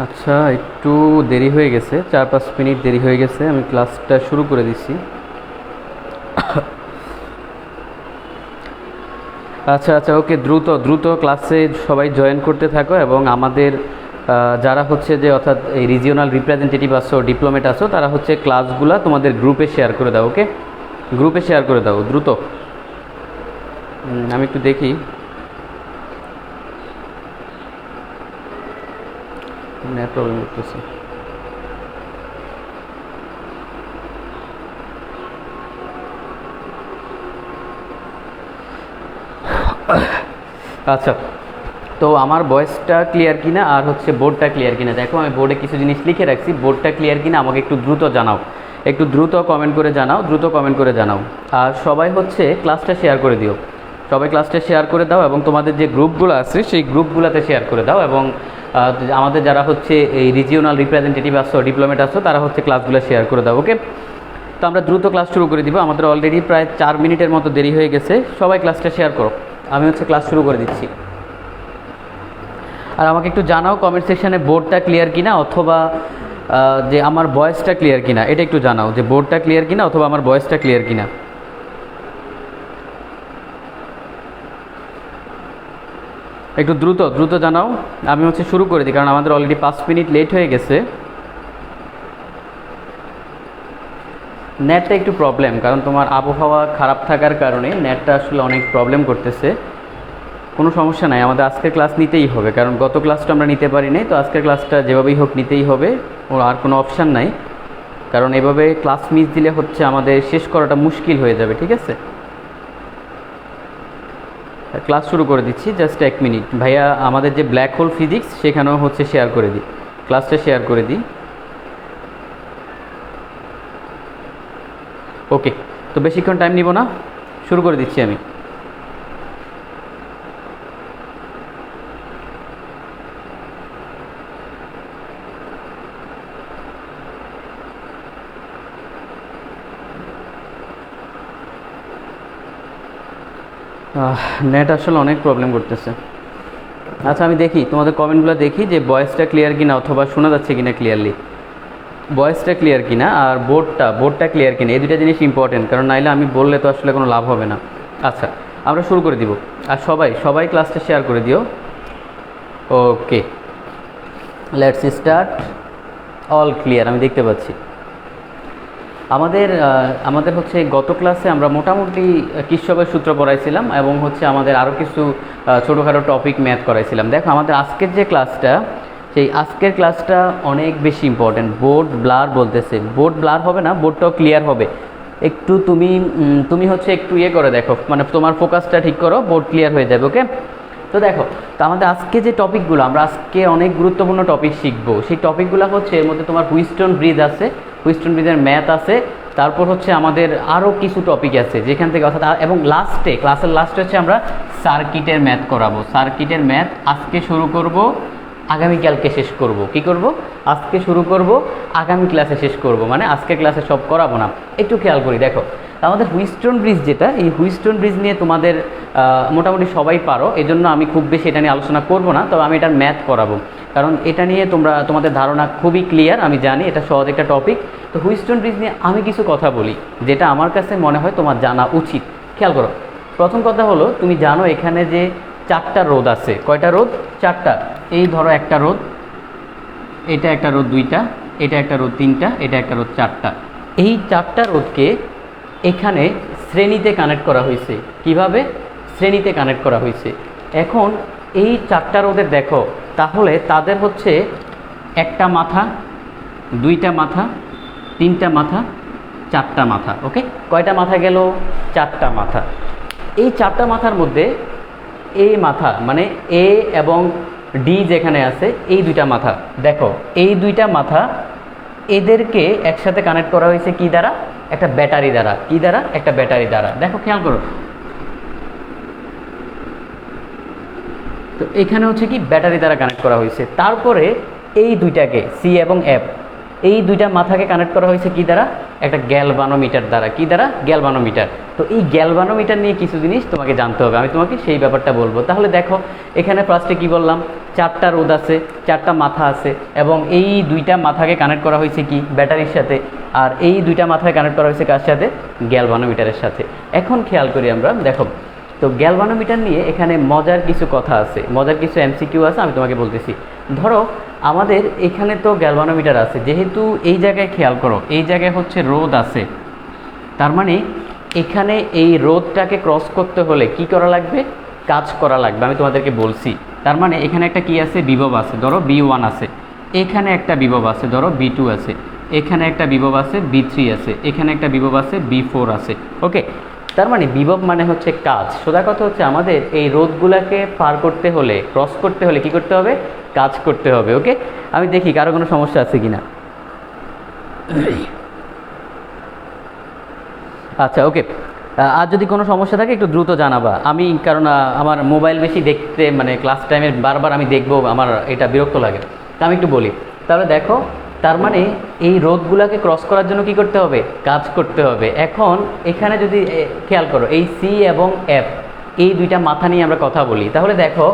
আচ্ছা, একটু দেরি হয়ে গেছে, 4-5 মিনিট দেরি হয়ে গেছে। আমি ক্লাসটা শুরু করে দিচ্ছি। আচ্ছা আচ্ছা, ওকে, দ্রুত দ্রুত ক্লাসে সবাই জয়েন করতে থাকো। এবং আমাদের যারা হচ্ছে যে অর্থাৎ এই রিজিওনাল রিপ্রেজেন্টেটিভ আসো, ডিপ্লোমেট আসো, তারা হচ্ছে ক্লাসগুলো তোমাদের গ্রুপে শেয়ার করে দাও। ওকে, গ্রুপে শেয়ার করে দাও দ্রুত। আমি একটু দেখি, নেট প্রবলেম করতেছে। আচ্ছা, তো আমার ভয়েসটা ক্লিয়ার কিনা আর হচ্ছে বোর্ডটা ক্লিয়ার কিনা দেখো। আমি বোর্ডে কিছু জিনিস লিখে রাখছি, বোর্ডটা ক্লিয়ার কিনা আমাকে একটু দ্রুত জানাও, একটু দ্রুত কমেন্ট করে জানাও, দ্রুত কমেন্ট করে জানাও। আর সবাই হচ্ছে ক্লাসটা শেয়ার করে দিও, সবাই ক্লাসটা শেয়ার করে দাও এবং তোমাদের যে গ্রুপগুলো আছে সেই গ্রুপগুলোতে শেয়ার করে দাও। এবং আমাদের যারা হচ্ছে এই রিজিওনাল রিপ্রেজেন্টেটিভ আসো, ডিপ্লোমেট আসো, তারা হচ্ছে ক্লাসগুলো শেয়ার করে দাও। ওকে, তো আমরা দ্রুত ক্লাস শুরু করে দিব। আমাদের অলরেডি প্রায় 4 মিনিটের মতো দেরি হয়ে গেছে। সবাই ক্লাসটা শেয়ার করো, আমি হচ্ছে ক্লাস শুরু করে দিচ্ছি। আর আমাকে একটু জানাও কমেন্ট সেকশানে বোর্ডটা ক্লিয়ার কিনা অথবা যে আমার ভয়েসটা ক্লিয়ার কিনা, এটা একটু জানাও যে বোর্ডটা ক্লিয়ার কিনা অথবা আমার ভয়েসটা ক্লিয়ার কিনা। একটু দ্রুত দ্রুত জানাও, আমি হচ্ছে শুরু করে দিই, কারণ আমাদের অলরেডি 5 মিনিট লেট হয়ে গেছে। নেটটা একটু প্রবলেম, কারণ তোমার আবহাওয়া খারাপ থাকার কারণে নেটটা আসলে অনেক প্রবলেম করতেছে। কোনো সমস্যা নাই, আমাদের আজকের ক্লাস নিতেই হবে, কারণ গত ক্লাসটা আমরা নিতে পারি নাই। তো আজকের ক্লাসটা যেভাবেই হোক নিতেই হবে, ওর আর কোনো অপশান নাই। কারণ এভাবে ক্লাস মিস দিলে হচ্ছে আমাদের শেষ করাটা মুশকিল হয়ে যাবে। ঠিক আছে, ক্লাস শুরু করে দিচ্ছি, জাস্ট 1 মিনিট। ভাইয়া আমাদের যে ব্ল্যাক হোল ফিজিক্স সেখানেও হচ্ছে শেয়ার করে দিই, ক্লাসটা শেয়ার করে দিই। ওকে, তো বেশিক্ষণ টাইম নিব না, শুরু করে দিচ্ছি আমি। নেট আসলে অনেক প্রবলেম করতেছে। আচ্ছা, আমি দেখি তোমাদের কমেন্টগুলো দেখি যে ভয়েসটা ক্লিয়ার কিনা অথবা শোনা যাচ্ছে কিনা ক্লিয়ারলি, ভয়েসটা ক্লিয়ার কিনা আর বোর্ডটা ক্লিয়ার কিনা। এই দুটো জিনিস ইম্পর্টেন্ট, কারণ নাইলে আমি বললে তো আসলে কোনো লাভ হবে না। আচ্ছা, আমরা শুরু করে দিব। আর সবাই সবাই ক্লাসটা শেয়ার করে দিও। ওকে, লেটস স্টার্ট। অল ক্লিয়ার, আমি দেখতে পাচ্ছি। আমাদের হচ্ছে গত ক্লাসে আমরা মোটামুটি কৃষকের সূত্র পড়াইছিলাম এবং হচ্ছে আমাদের আরও কিছু ছোটোখাটো টপিক ম্যাথ করাইছিলাম। দেখো আমাদের আজকের যে ক্লাসটা, সেই আজকের ক্লাসটা অনেক বেশি ইম্পর্টেন্ট। বোর্ড ব্লার বলতেছে, বোর্ড ব্লার হবে না, বোর্ডটাও ক্লিয়ার হবে। একটু তুমি হচ্ছে একটু ইয়ে করে দেখো, মানে তোমার ফোকাসটা ঠিক করো, বোর্ড ক্লিয়ার হয়ে যাবে। ওকে, তো দেখো, তো আমাদের আজকে যে টপিকগুলো, আমরা আজকে অনেক গুরুত্বপূর্ণ টপিক শিখবো। সেই টপিকগুলো হচ্ছে এর মধ্যে তোমার হুইস্টন ব্রিজ আছে, হুইস্টন ব্রিজের ম্যাথ আছে, তারপর হচ্ছে আমাদের আরও কিছু টপিক আছে যেখান থেকে অর্থাৎ, এবং লাস্টে ক্লাসের লাস্টে হচ্ছে আমরা সার্কিটের ম্যাথ করাবো। সার্কিটের ম্যাথ আজকে শুরু করব, আগামীকালকে শেষ করব। কি করব? আজকে শুরু করব, আগামী ক্লাসে শেষ করব, মানে আজকে ক্লাসে সব করাবো না। একটু খেয়াল করি, দেখো আমাদের হুইস্টন ব্রিজ যেটা, এই হুইস্টন ব্রিজ নিয়ে তোমাদের মোটামুটি সবাই পারো, এই জন্য আমি খুব বেশি এটা নিয়ে আলোচনা করব না। তবে আমি এটার ম্যাথ করাবো, কারণ এটা নিয়ে তোমাদের ধারণা খুবই ক্লিয়ার, আমি জানি এটা সহজ একটা টপিক। তো হুইস্টন ব্রিজ নিয়ে আমি কিছু কথা বলি যেটা আমার কাছে মনে হয় তোমার জানা উচিত। খেয়াল করো, প্রথম কথা হলো, তুমি জানো এখানে যে 4টা রোধ আছে। কয়টা রোধ? 4টা। এই ধরো একটা রোধ, এটা একটা রোধ 2টা, এটা একটা রোধ 3টা, এটা একটা রোধ 4টা। এই 4টা রোধকে এখানে শ্রেণীতে কানেক্ট করা হয়েছে। কিভাবে? শ্রেণীতে কানেক্ট করা হয়েছে। এখন এই 4টা রোধের দেখো, তাহলে তাদের হচ্ছে একটা মাথা, 2টা মাথা, 3টা মাথা, 4টা মাথা। ওকে, কয়টা মাথা গেল? 4টা মাথা। এই 4টা মাথার মধ্যে এ মাথা, মানে এ এবং ডি যেখানে আছে, এই 2টা মাথা দেখো, এই 2টা মাথা এদেরকে একসাথে কানেক্ট করা হয়েছে কি দ্বারা? একটা ব্যাটারি দ্বারা। কি দ্বারা? একটা ব্যাটারি দ্বারা। দেখো খেয়াল করো, তো এখানে হচ্ছে কি ব্যাটারি দ্বারা কানেক্ট করা হয়েছে। তারপরে এই দুইটাকে সি এবং এফ, এই 2টা মাথাকে কানেক্ট করা হয়েছে কি দ্বারা? একটা গ্যালভানোমিটার দ্বারা। কি দ্বারা? গ্যালভানোমিটার। তো এই গ্যালভানোমিটার নিয়ে কিছু জিনিস তোমাকে জানতে হবে, আমি তোমাকে সেই ব্যাপারটা বলবো। তাহলে দেখো এখানে ফার্স্টে কি বললাম, 4টা রোধ আছে, 4টা মাথা আছে, এবং এই 2টা মাথাকে কানেক্ট করা হয়েছে কি? ব্যাটারির সাথে। আর এই 2টা মাথাকে কানেক্ট করা হয়েছে কার সাথে? গ্যালভানোমিটারের সাথে। এখন খেয়াল করি আমরা, দেখো তো গ্যালভানোমিটার নিয়ে এখানে মজার কিছু কথা আছে, মজার কিছু এমসিকিউ আছে, আমি তোমাকে বলতেছি। ধরো আমাদের এখানে তো গ্যালভানোমিটার আছে, যেহেতু এই জায়গায় খেয়াল করো, এই জায়গায় হচ্ছে রোধ আছে, তার মানে এখানে এই রোধটাকে ক্রস করতে হলে কি করা লাগবে? কাজ করা লাগবে, আমি তোমাদেরকে বলছি। তার মানে এখানে একটা কি আছে? বিভব আছে, ধরো B1 আছে, এখানে একটা বিভব আছে, ধরো B2 আছে, এখানে একটা বিভব আছে B3 আছে, এখানে একটা বিভব আছে B4 আছে। ওকে, তার মানে বিভব মানে হচ্ছে কাজ। সোজা কথা হচ্ছে আমাদের এই রোধগুলোকে পার করতে হলে, ক্রস করতে হলে কি করতে হবে? কাজ করতে হবে। ওকে, আমি দেখি কারো কোনো সমস্যা আছে কিনা। আচ্ছা, ওকে, আর যদি কোনো সমস্যা থাকে একটু দ্রুত জানাবা। আমি কারণ আমার মোবাইল বেশি দেখতে, মানে ক্লাস টাইমে বারবার আমি দেখবো, আমার এটা বিরক্ত লাগে। তা আমি একটু বলি, তাহলে দেখো তার মানে এই রোধগুলোকে ক্রস করার জন্য কি করতে হবে? কাজ করতে হবে। এখন এখানে যদি খেয়াল করো, এই সি এবং এফ, এই 2টা মাথা নিয়ে আমরা কথা বলি, তাহলে দেখো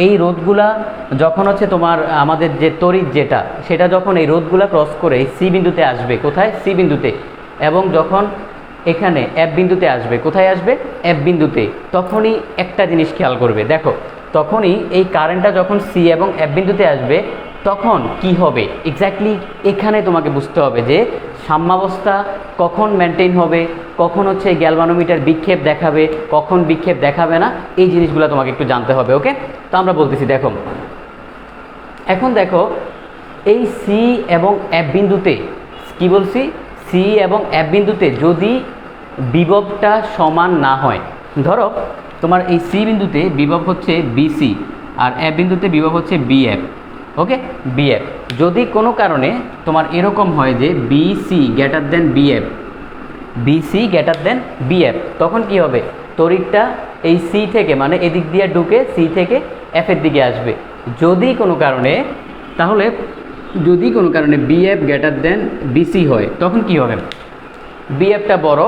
এই রোধগুলা যখন হচ্ছে তোমার আমাদের যে তড়িৎ যেটা, সেটা যখন এই রোধগুলা ক্রস করে এই সি বিন্দুতে আসবে, কোথায়? সি বিন্দুতে, এবং যখন এখানে এফ বিন্দুতে আসবে, কোথায় আসবে? এফ বিন্দুতে, তখনই একটা জিনিস খেয়াল করবে, দেখো তখনই এই কারেন্টটা যখন সি এবং এফ বিন্দুতে আসবে তখন কি হবে এক্স্যাক্টলি এখানে তোমাকে বুঝতে হবে যে সাম্যাবস্থা কখন মেনটেন হবে, কখন হচ্ছে গ্যালভানোমিটার বিক্ষেপ দেখাবে, কখন বিক্ষেপ দেখাবে না, এই জিনিসগুলো তোমাকে একটু জানতে হবে। ওকে, তো আমরা বলতেছি, দেখো এখন দেখো এই সি এবং এফ বিন্দুতে, কি বলছি? সি এবং এফ বিন্দুতে যদি বিভবটা সমান না হয়, ধরো তোমার এই সি বিন্দুতে বিভব হচ্ছে বিসি আর এফ বিন্দুতে বিভব হচ্ছে বিএফ। ওকে, বিএফ যদি কোনো কারণে তোমার এরকম হয় যে BC greater than BF, BC greater than BF, তখন কি হবে? তড়িৎটা এই সি থেকে, মানে এদিক দিয়ে ঢুকে সি থেকে এফের দিকে আসবে। যদি কোনো কারণে, তাহলে যদি কোনো কারণে বিএফ গ্রেটার দেন বিসি হয়, তখন কি হবে? বিএফটা বড়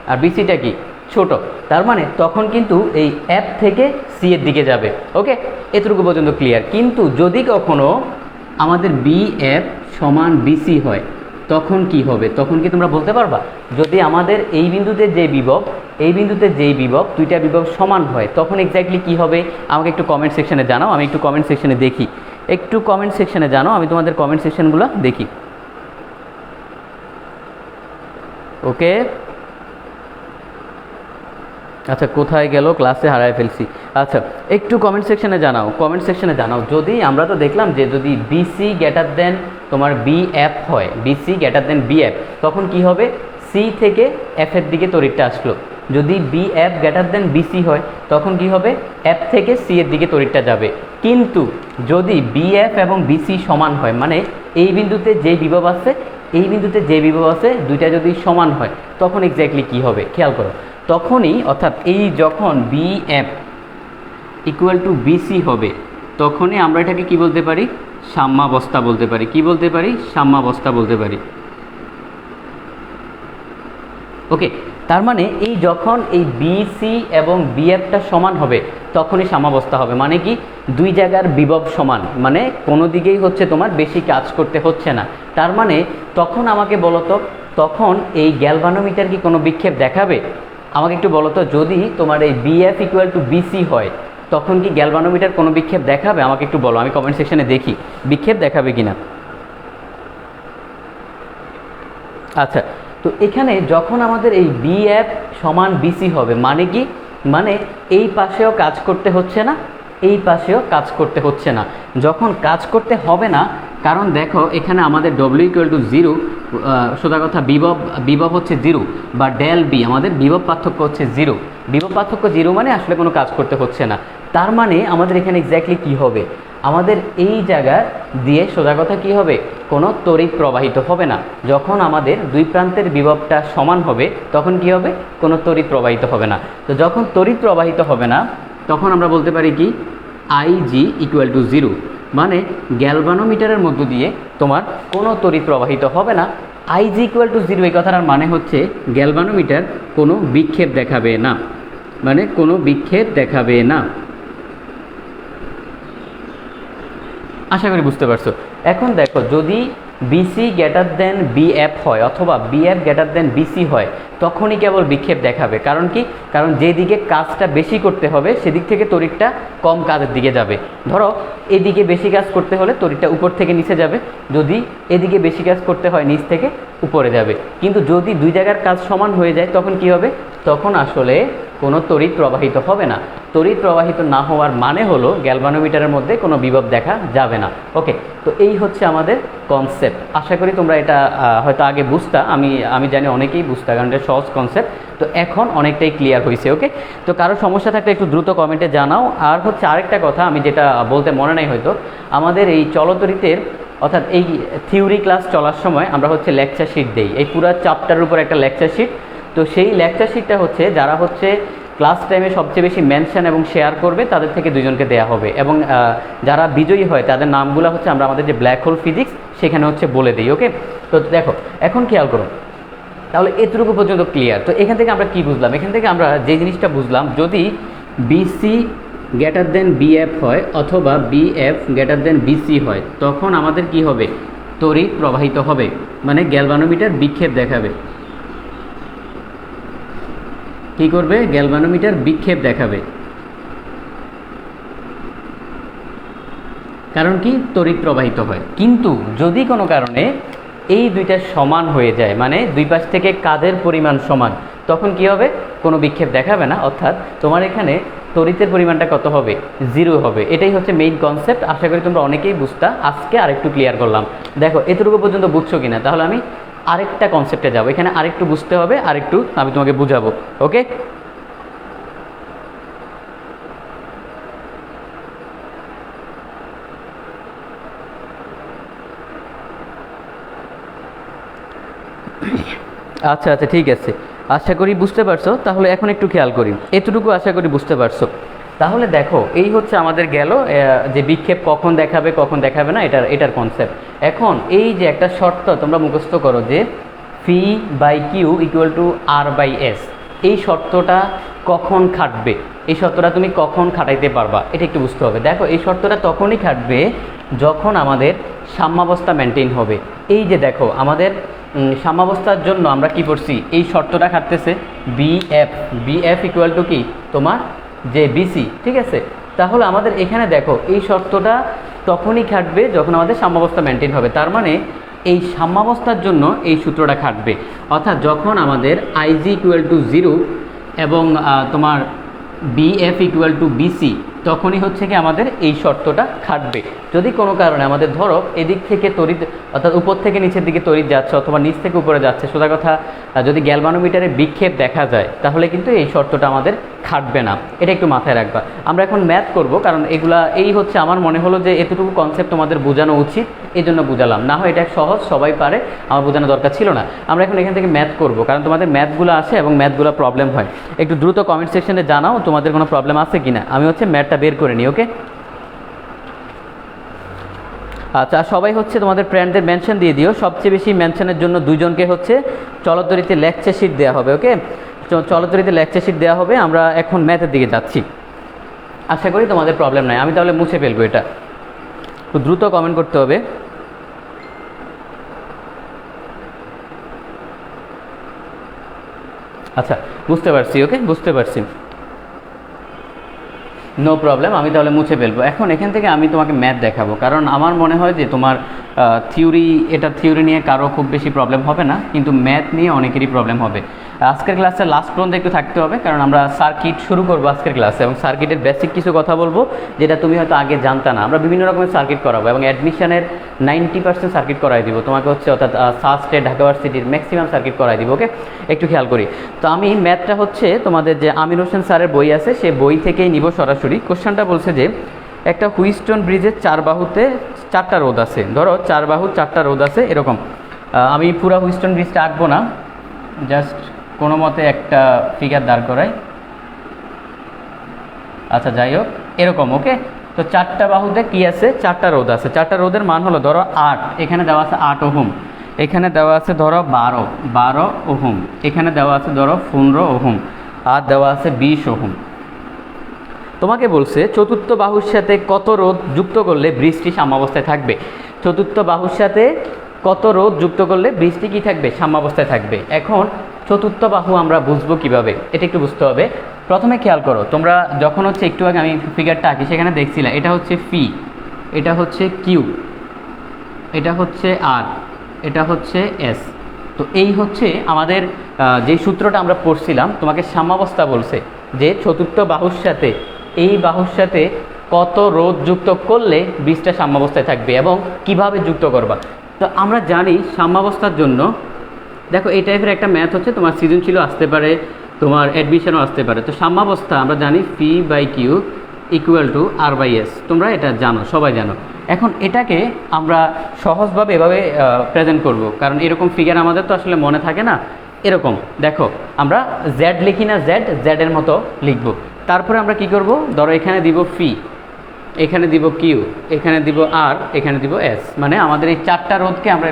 আর বিসিটা কি? ছোট। তার মানে তখন কিন্তু এই এফ থেকে সি এর দিকে যাবে। ওকে, এতটুকু পর্যন্ত ক্লিয়ার। কিন্তু যদি কখনো আমাদের বিএফ সমান বিসি হয়, তখন কি হবে? তখন কি তোমরা বলতে পারবা? যদি আমাদের এই বিন্দুতে যে বিভব, এই বিন্দুতে যেই বিভব, 2টা বিভব সমান হয়, তখন এক্স্যাক্টলি কি হবে? আমাকে একটু কমেন্ট সেকশনে জানাও, আমি একটু কমেন্ট সেকশনে দেখি, একটু কমেন্ট সেকশনে জানাও, আমি তোমাদের কমেন্ট সেকশনগুলো দেখি। ওকে, আচ্ছা কোথায় গেল? ক্লাসে হারায় ফেলছি। আচ্ছা একটু কমেন্ট সেকশনে জানাও, কমেন্ট সেকশনে জানাও। যদি আমরা তো দেখলাম যে যদি বিসি গ্রেটার দেন তোমার বিএফ হয়, বিসি গ্রেটার দেন বিএফ, তখন কি হবে? সি থেকে এফ এর দিকে তড়িৎটা আসলো। যদি বিএফ গ্রেটার দেন বিসি হয়, তখন কি হবে? এফ থেকে সি এর দিকে তড়িৎটা যাবে। কিন্তু যদি বিএফ এবং বিসি সমান হয়, মানে এই বিন্দুতে যে বিভব আছে, এই বিন্দুতে যে বিভব আছে, 2টা যদি সমান হয়, তখন এক্স্যাক্টলি কি হবে? খেয়াল করো, তখনই, অর্থাৎ এই যখন বিএফ ইকুয়াল টু বিসি হবে, তখনই আমরা এটাকে কি বলতে পারি? সাম্যাবস্থা বলতে পারি। কি বলতে পারি? সাম্যাবস্থা বলতে পারি। ওকে, তার মানে এই যখন এই বিসি এবং বিএফটা সমান হবে, তখনই সাম্যাবস্থা হবে। মানে কি? 2 জায়গার বিভব সমান, মানে কোনো দিকেই হচ্ছে তোমার বেশি কাজ করতে হচ্ছে না। তার মানে তখন আমাকে বলো তো, তখন এই গ্যালভানোমিটার কি কোনো বিক্ষেপ দেখাবে? আমাকে একটু বলো তো, যদি তোমার এই বিএফ ইকুয়াল টু বিসি হয়, তখন কি গ্যালভানোমিটার কোনো বিক্ষেপ দেখাবে? আমাকে একটু বলো, আমি কমেন্ট সেকশনে দেখি বিক্ষেপ দেখাবে কিনা। আচ্ছা, তো এখানে যখন আমাদের এই বিএফ সমান বিসি হবে, মানে কি? মানে এই পাশেও কাজ করতে হচ্ছে না, এই পাশেও কাজ করতে হচ্ছে না। যখন কাজ করতে হবে না, কারণ দেখো এখানে আমাদের ডব্লিউ ইকুয়াল টু 0, সোজা কথা বিভব হচ্ছে 0 বা ডেল বি, আমাদের বিভব পার্থক্য হচ্ছে 0। বিভব পার্থক্য 0 মানে আসলে কোনো কাজ করতে হচ্ছে না। তার মানে আমাদের এখানে এক্স্যাক্টলি কি হবে? আমাদের এই জায়গা দিয়ে সোজা কথা কী হবে? কোনো তড়িৎ প্রবাহিত হবে না। যখন আমাদের 2 প্রান্তের বিভবটা সমান হবে, তখন কি হবে? কোনো তড়িৎ প্রবাহিত হবে না। তো যখন তড়িৎ প্রবাহিত হবে না, তখন আমরা বলতে পারি কি? আইজি ইকুয়াল টু 0, মানে গ্যালভানোমিটারের মধ্য দিয়ে তোমার কোনো তড়িৎ প্রবাহিত হবে না। আইজি ইকুয়াল টু জিরো এই কথাটার মানে হচ্ছে গ্যালভানোমিটার কোনো বিক্ষেপ দেখাবে না, মানে কোনো বিক্ষেপ দেখাবে না। আশা করি বুঝতে পারছো। এখন দেখো, যদি বিসি গ্রেটার দেন বিএফ হয় অথবা বিএফ গ্রেটার দেন বিসি হয়, তখনই কেবল বিক্ষেপ দেখাবে। কারণ কি? কারণ যেদিকে কাজটা বেশি করতে হবে সেদিক থেকে তড়িৎটা কম কাজের দিকে যাবে। ধরো এদিকে বেশি কাজ করতে হলে তড়িৎটা উপর থেকে নিচে যাবে, যদি এদিকে বেশি কাজ করতে হয় নিচ থেকে উপরে যাবে। কিন্তু যদি দুই জায়গার কাজ সমান হয়ে যায় তখন কি হবে? তখন আসলে কোনো তড়িৎ প্রবাহিত হবে না। তড়িৎ প্রবাহিত না হওয়ার মানে হলো গ্যালভানোমিটারের মধ্যে কোনো বিভব দেখা যাবে না। ওকে, তো এই হচ্ছে আমাদের কনসেপ্ট। আশা করি তোমরা এটা হয়তো আগে বুঝতা, আমি জানি অনেকেই বুঝতা, কারণ এটা সহজ কনসেপ্ট। তো এখন অনেকটাই ক্লিয়ার হয়েছে। ওকে, তো কারো সমস্যা থাকলে একটু দ্রুত কমেন্টে জানাও। আর হচ্ছে আরেকটা কথা, আমি যেটা বলতে মনে নাই হয়তো, আমাদের এই চলতরিতের অর্থাৎ এই থিওরি ক্লাস চলার সময় আমরা হচ্ছে লেকচার শিট দেই, এই পুরো চ্যাপ্টারের উপর একটা লেকচার শিট। তো সেই লেকচার শিটটা হচ্ছে যারা হচ্ছে ক্লাস টাইমে সবচেয়ে বেশি মেনশন এবং শেয়ার করবে তাদের থেকে দুজনকে দেয়া হবে, এবং যারা বিজয়ী হয় তাদের নামগুলো হচ্ছে আমরা আমাদের যে ব্ল্যাক হোল ফিজিক্স সেখানে হচ্ছে বলে দিই। ওকে, তো দেখো এখন খেয়াল করো, তাহলে এতটুকু পর্যন্ত ক্লিয়ার। তো এখান থেকে আমরা কি বুঝলাম? এখান থেকে আমরা যে জিনিসটা বুঝলাম, যদি বিসি গ্রেটার দেন বিএফ হয় অথবা বিএফ গ্রেটার দেন বিসি হয়, তখন আমাদের কি হবে? তড়িৎ প্রবাহিত হবে, মানে গ্যালভানোমিটার বিক্ষেপ দেখাবে। কি করবে? গ্যালভানোমিটার বিক্ষেপ দেখাবে। কারণ কি? তড়িৎ প্রবাহিত হয়। কিন্তু যদি কোনো কারণে এই দুইটা সমান হয়ে যায়, মানে দুই পাশ থেকে কাজের পরিমাণ সমান, তখন কি হবে? কোনো বিক্ষেপ দেখাবে না। অর্থাৎ তোমার এখানে তড়িতের পরিমাণটা কত হবে? জিরো হবে। এটাই হচ্ছে মেইন কনসেপ্ট। আশা করি তোমরা অনেকেই বুঝতা, আজকে আরেকটু ক্লিয়ার করলাম। দেখো এতটুকু পর্যন্ত বুঝছো কিনা? তাহলে আমি আরেকটা কনসেপ্টে যাবো, এখানে আরেকটু বুঝতে হবে, আরেকটু আমি তোমাকে বুঝাবো। ওকে, আচ্ছা আচ্ছা ঠিক আছে, আশা করি বুঝতে পারছো। তাহলে এখন একটু খেয়াল করি, এতটুকু আশা করি বুঝতে পারছো। তাহলে দেখো, এই হচ্ছে আমাদের গেল যে বিক্ষেপ কখন দেখাবে কখন দেখাবে না, এটার কনসেপ্ট। এখন এই যে একটা শর্ত তোমরা মুখস্থ করো যে phi by Q equal to R by S, এই শর্তটা কখন খাটবে? এই শর্তটা তুমি কখন খাটাইতে পারবা এটা একটু বুঝতে হবে। দেখো এই শর্তটা তখনই খাটবে যখন আমাদের সাম্যাবস্থা মেনটেন হবে। এই যে দেখো আমাদের সাম্যাবস্থার জন্য আমরা কি করছি? এই শর্তটা খাটতেছে বিএফ ইকুয়াল টু কি? তোমার যে বিসি, ঠিক আছে? তাহলে আমাদের এখানে দেখো এই শর্তটা তখনই খাটবে যখন আমাদের সাম্যাবস্থা মেনটেন হবে। তার মানে এই সাম্যাবস্থার জন্য এই সূত্রটা খাটবে, অর্থাৎ যখন আমাদের আইজি ইকুয়াল টু জিরো এবং তোমার বিএফ ইকুয়াল টু বিসি, তখনই হচ্ছে কি আমাদের এই শর্তটা খাটবে। যদি কোনো কারণে আমাদের ধরো এদিক থেকে তড়িৎ, অর্থাৎ উপর থেকে নিচের দিকে তড়িৎ যাচ্ছে অথবা নিচ থেকে উপরে যাচ্ছে, সোজা কথা যদি গ্যালভানোমিটারে বিক্ষেপ দেখা যায় তাহলে কিন্তু এই শর্তটা আমাদের খাটবে না। এটা একটু মাথায় রাখবা। আমরা এখন ম্যাথ করব, কারণ এগুলা এই হচ্ছে আমার মনে হলো যে এতটুকু কনসেপ্ট তোমাদের বোঝানো উচিত, এই জন্য বুঝালাম। না হয় এটা সহজ, সবাই পারে, আমার বোঝানো দরকার ছিল না। আমরা এখন এখান থেকে ম্যাথ করব, কারণ তোমাদের ম্যাথগুলো আসে এবং ম্যাথগুলো প্রবলেম হয়। একটু দ্রুত কমেন্ট সেকশনে জানাও তোমাদের কোনো প্রবলেম আছে কিনা, আমি হচ্ছে ম্যাথটা বের করে নিই। ওকে, আচ্ছা সবাই হচ্ছে তোমাদের ফ্রেন্ডদের মেনশন দিয়ে দিও। সবচেয়ে বেশি মেনশনের জন্য দুজনকে হচ্ছে চলতরিতে লেকচার শিট দেওয়া হবে। ওকে, চলতরিতে লেকচার শিট দেওয়া হবে। আমরা এখন ম্যাথের দিকে যাচ্ছি, আশা করি তোমাদের প্রবলেম নাই। আমি তাহলে মুছে ফেলবো এটা, একটু দ্রুত কমেন্ট করতে হবে। আচ্ছা বুঝতে পারছি, ওকে বুঝতে পারছি, নো প্রবলেম। আমি তাহলে মুছে ফেলবো। এখন এখান থেকে আমি তোমাকে ম্যাথ দেখাবো, কারণ আমার মনে হয় যে তোমার থিওরি নিয়ে কারো খুব বেশি প্রবলেম হবে না, কিন্তু ম্যাথ নিয়ে অনেকেরই প্রবলেম হবে। আজকের ক্লাসে লাস্ট পর্যন্ত একটু থাকতে হবে, কারণ আমরা সার্কিট শুরু করবো আজকের ক্লাসে, এবং সার্কিটের বেসিক কিছু কথা বলবো যেটা তুমি হয়তো আগে জানতা না। আমরা বিভিন্ন রকমের সার্কিট করাবো এবং অ্যাডমিশনের 90% সার্কিট করাই দিব তোমাকে হচ্ছে, অর্থাৎ সাস্টে ঢাকা ইউনিভার্সিটির ম্যাক্সিমাম সার্কিট করাই দিব। ওকে, একটু খেয়াল করি। তো আমি ম্যাথটা হচ্ছে তোমাদের যে আমির হোসেন স্যারের বই আছে সে বই থেকেই নিব সরাসরি। কোশ্চেনটা বলছে যে একটা হুইস্টন ব্রিজের 4 বাহুতে 4টা রোধ আছে, ধরো 4 বাহু 4টা রোধ আছে এরকম। আমি পুরো হুইস্টন ব্রিজটা আঁকবো না, জাস্ট কোনো মতে একটা ফিগার দাঁড় করাই। আচ্ছা যাই হোক এরকম। ওকে, তো 4টা বাহুতে কি আছে? 4টা রোধ আছে। 4টা রোধের মান হলো ধরো 8, এখানে দেওয়া আছে 8 ওহম। এখানে দেওয়া আছে ধরো 12 ওহম, এখানে দেওয়া আছে ধরো 15 ওহম, আর দেওয়া আছে 20 ওহম। তোমাকে বলছে চতুর্থ বাহুর সাথে কত রোধ যুক্ত করলে ব্রিজটি সাম্যাবস্থায় থাকবে। চতুর্থ বাহুর সাথে কত রোধ যুক্ত করলে ব্রিজটি কী থাকবে, সাম্যাবস্থায় থাকবে। এখন চতুর্থ বাহু আমরা বুঝবো কিভাবে, এটা একটু বুঝতে হবে। প্রথমে খেয়াল করো, তোমরা যখন হচ্ছে একটু আগে আমি ফিগারটা আঁকি সেখানে দেখছিলাম এটা হচ্ছে ফি, এটা হচ্ছে কিউ, এটা হচ্ছে আর, এটা হচ্ছে এস। তো এই হচ্ছে আমাদের যে সূত্রটা আমরা পড়ছিলাম, তোমাকে সাম্যাবস্থা বলছে যে চতুর্থ বাহুর সাথে এই বাহুর সাথে কত রোধ যুক্ত করলে ব্রিজটা সাম্যাবস্থায় থাকবে এবং কিভাবে যুক্ত করবা। তো আমরা জানি সাম্যাবস্থার জন্য, দেখো এই টাইপের একটা ম্যাথ হচ্ছে তোমার সৃজনশীল আসতে পারে, তোমার অ্যাডমিশনও আসতে পারে। তো সাম্যাবস্থা আমরা জানি P by Q equal to R by S, তোমরা এটা জানো, সবাই জানো। এখন এটাকে আমরা সহজভাবে এভাবে প্রেজেন্ট করব, কারণ এরকম ফিগার আমাদের তো আসলে মনে থাকে না। এরকম দেখো, আমরা জেড লিখি না, জেডের মতো লিখব। তারপরে আমরা কি করব, ধরো এখানে দিব ফি, এখানে দিব কিউ, এখানে দিব আর, এখানে দিব এস, মানে আমাদের এই চারটা রোধকে আমরা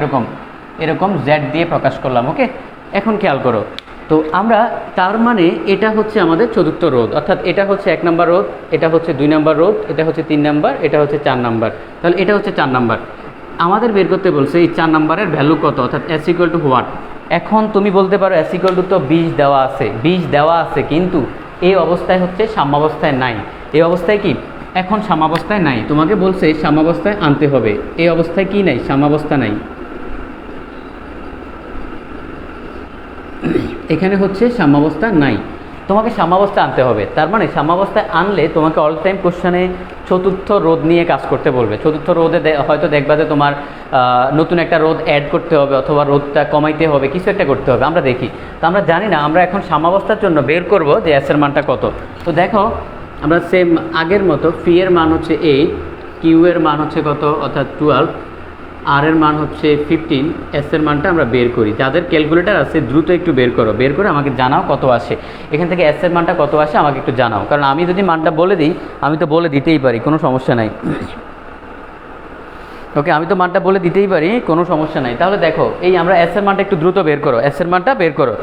এরকম জেড দিয়ে প্রকাশ করলাম। ওকে, এখন খেয়াল করো, তো আমরা তার মানে এটা হচ্ছে আমাদের চতুর্থ রোধ, অর্থাৎ এটা হচ্ছে 1 নম্বর রোধ, এটা হচ্ছে 2 নম্বর রোধ, এটা হচ্ছে 3 নম্বর, এটা হচ্ছে 4 নম্বর। তাহলে এটা হচ্ছে 4 নম্বর। আমাদের বের করতে বলছে এই 4 নম্বরের ভ্যালু কত, অর্থাৎ এস ইকুয়াল টু হোয়াট। এখন তুমি বলতে পারো এস ইকুয়াল টু তো 20 দেওয়া আছে, 20 দেওয়া আছে, কিন্তু এই অবস্থায় হচ্ছে সাম্যাবস্থায় নাই। এই অবস্থায় কি, এখন সাম্যাবস্থায় নাই, তোমাকে বলছে সাম্যাবস্থায় আনতে হবে। এই অবস্থায় কি নাই, সাম্যাবস্থা নাই, এখানে হচ্ছে সাম্যাবস্থা নাই, তোমাকে সাম্যাবস্থা আনতে হবে। তার মানে সাম্যাবস্থায় আনলে তোমাকে অল টাইম কোশ্চেনে চতুর্থ রোধ নিয়ে কাজ করতে বলবে। চতুর্থ রোধে হয়তো দেখবা যে তোমার নতুন একটা রোধ অ্যাড করতে হবে, অথবা রোধটা কমাইতে হবে, কিছু একটা করতে হবে, আমরা দেখি। তো আমরা জানি না, আমরা এখন সাম্যাবস্থার জন্য বের করব যে এস এর মানটা কত। তো দেখো আমরা সেম আগের মতো ফি এর মান হচ্ছে 8, কিউ এর মান হচ্ছে কত, অর্থাৎ 12, আর এর মান হচ্ছে 15, এস এর মানটা আমরা বের করি। যাদের ক্যালকুলেটার আছে দ্রুত একটু বের করো, বের করে আমাকে জানাও কত আসে। এখান থেকে এস এর মানটা কত আসে আমাকে একটু জানাও, কারণ আমি যদি মানটা বলে দিই, আমি তো বলে দিতেই পারি, কোনো সমস্যা নাই। ওকে, আমি তো মানটা বলে দিতেই পারি, কোনো সমস্যা নাই। তাহলে দেখো এই আমরা এস এর মানটা একটু দ্রুত বের করো, এস এর মানটা বের করো,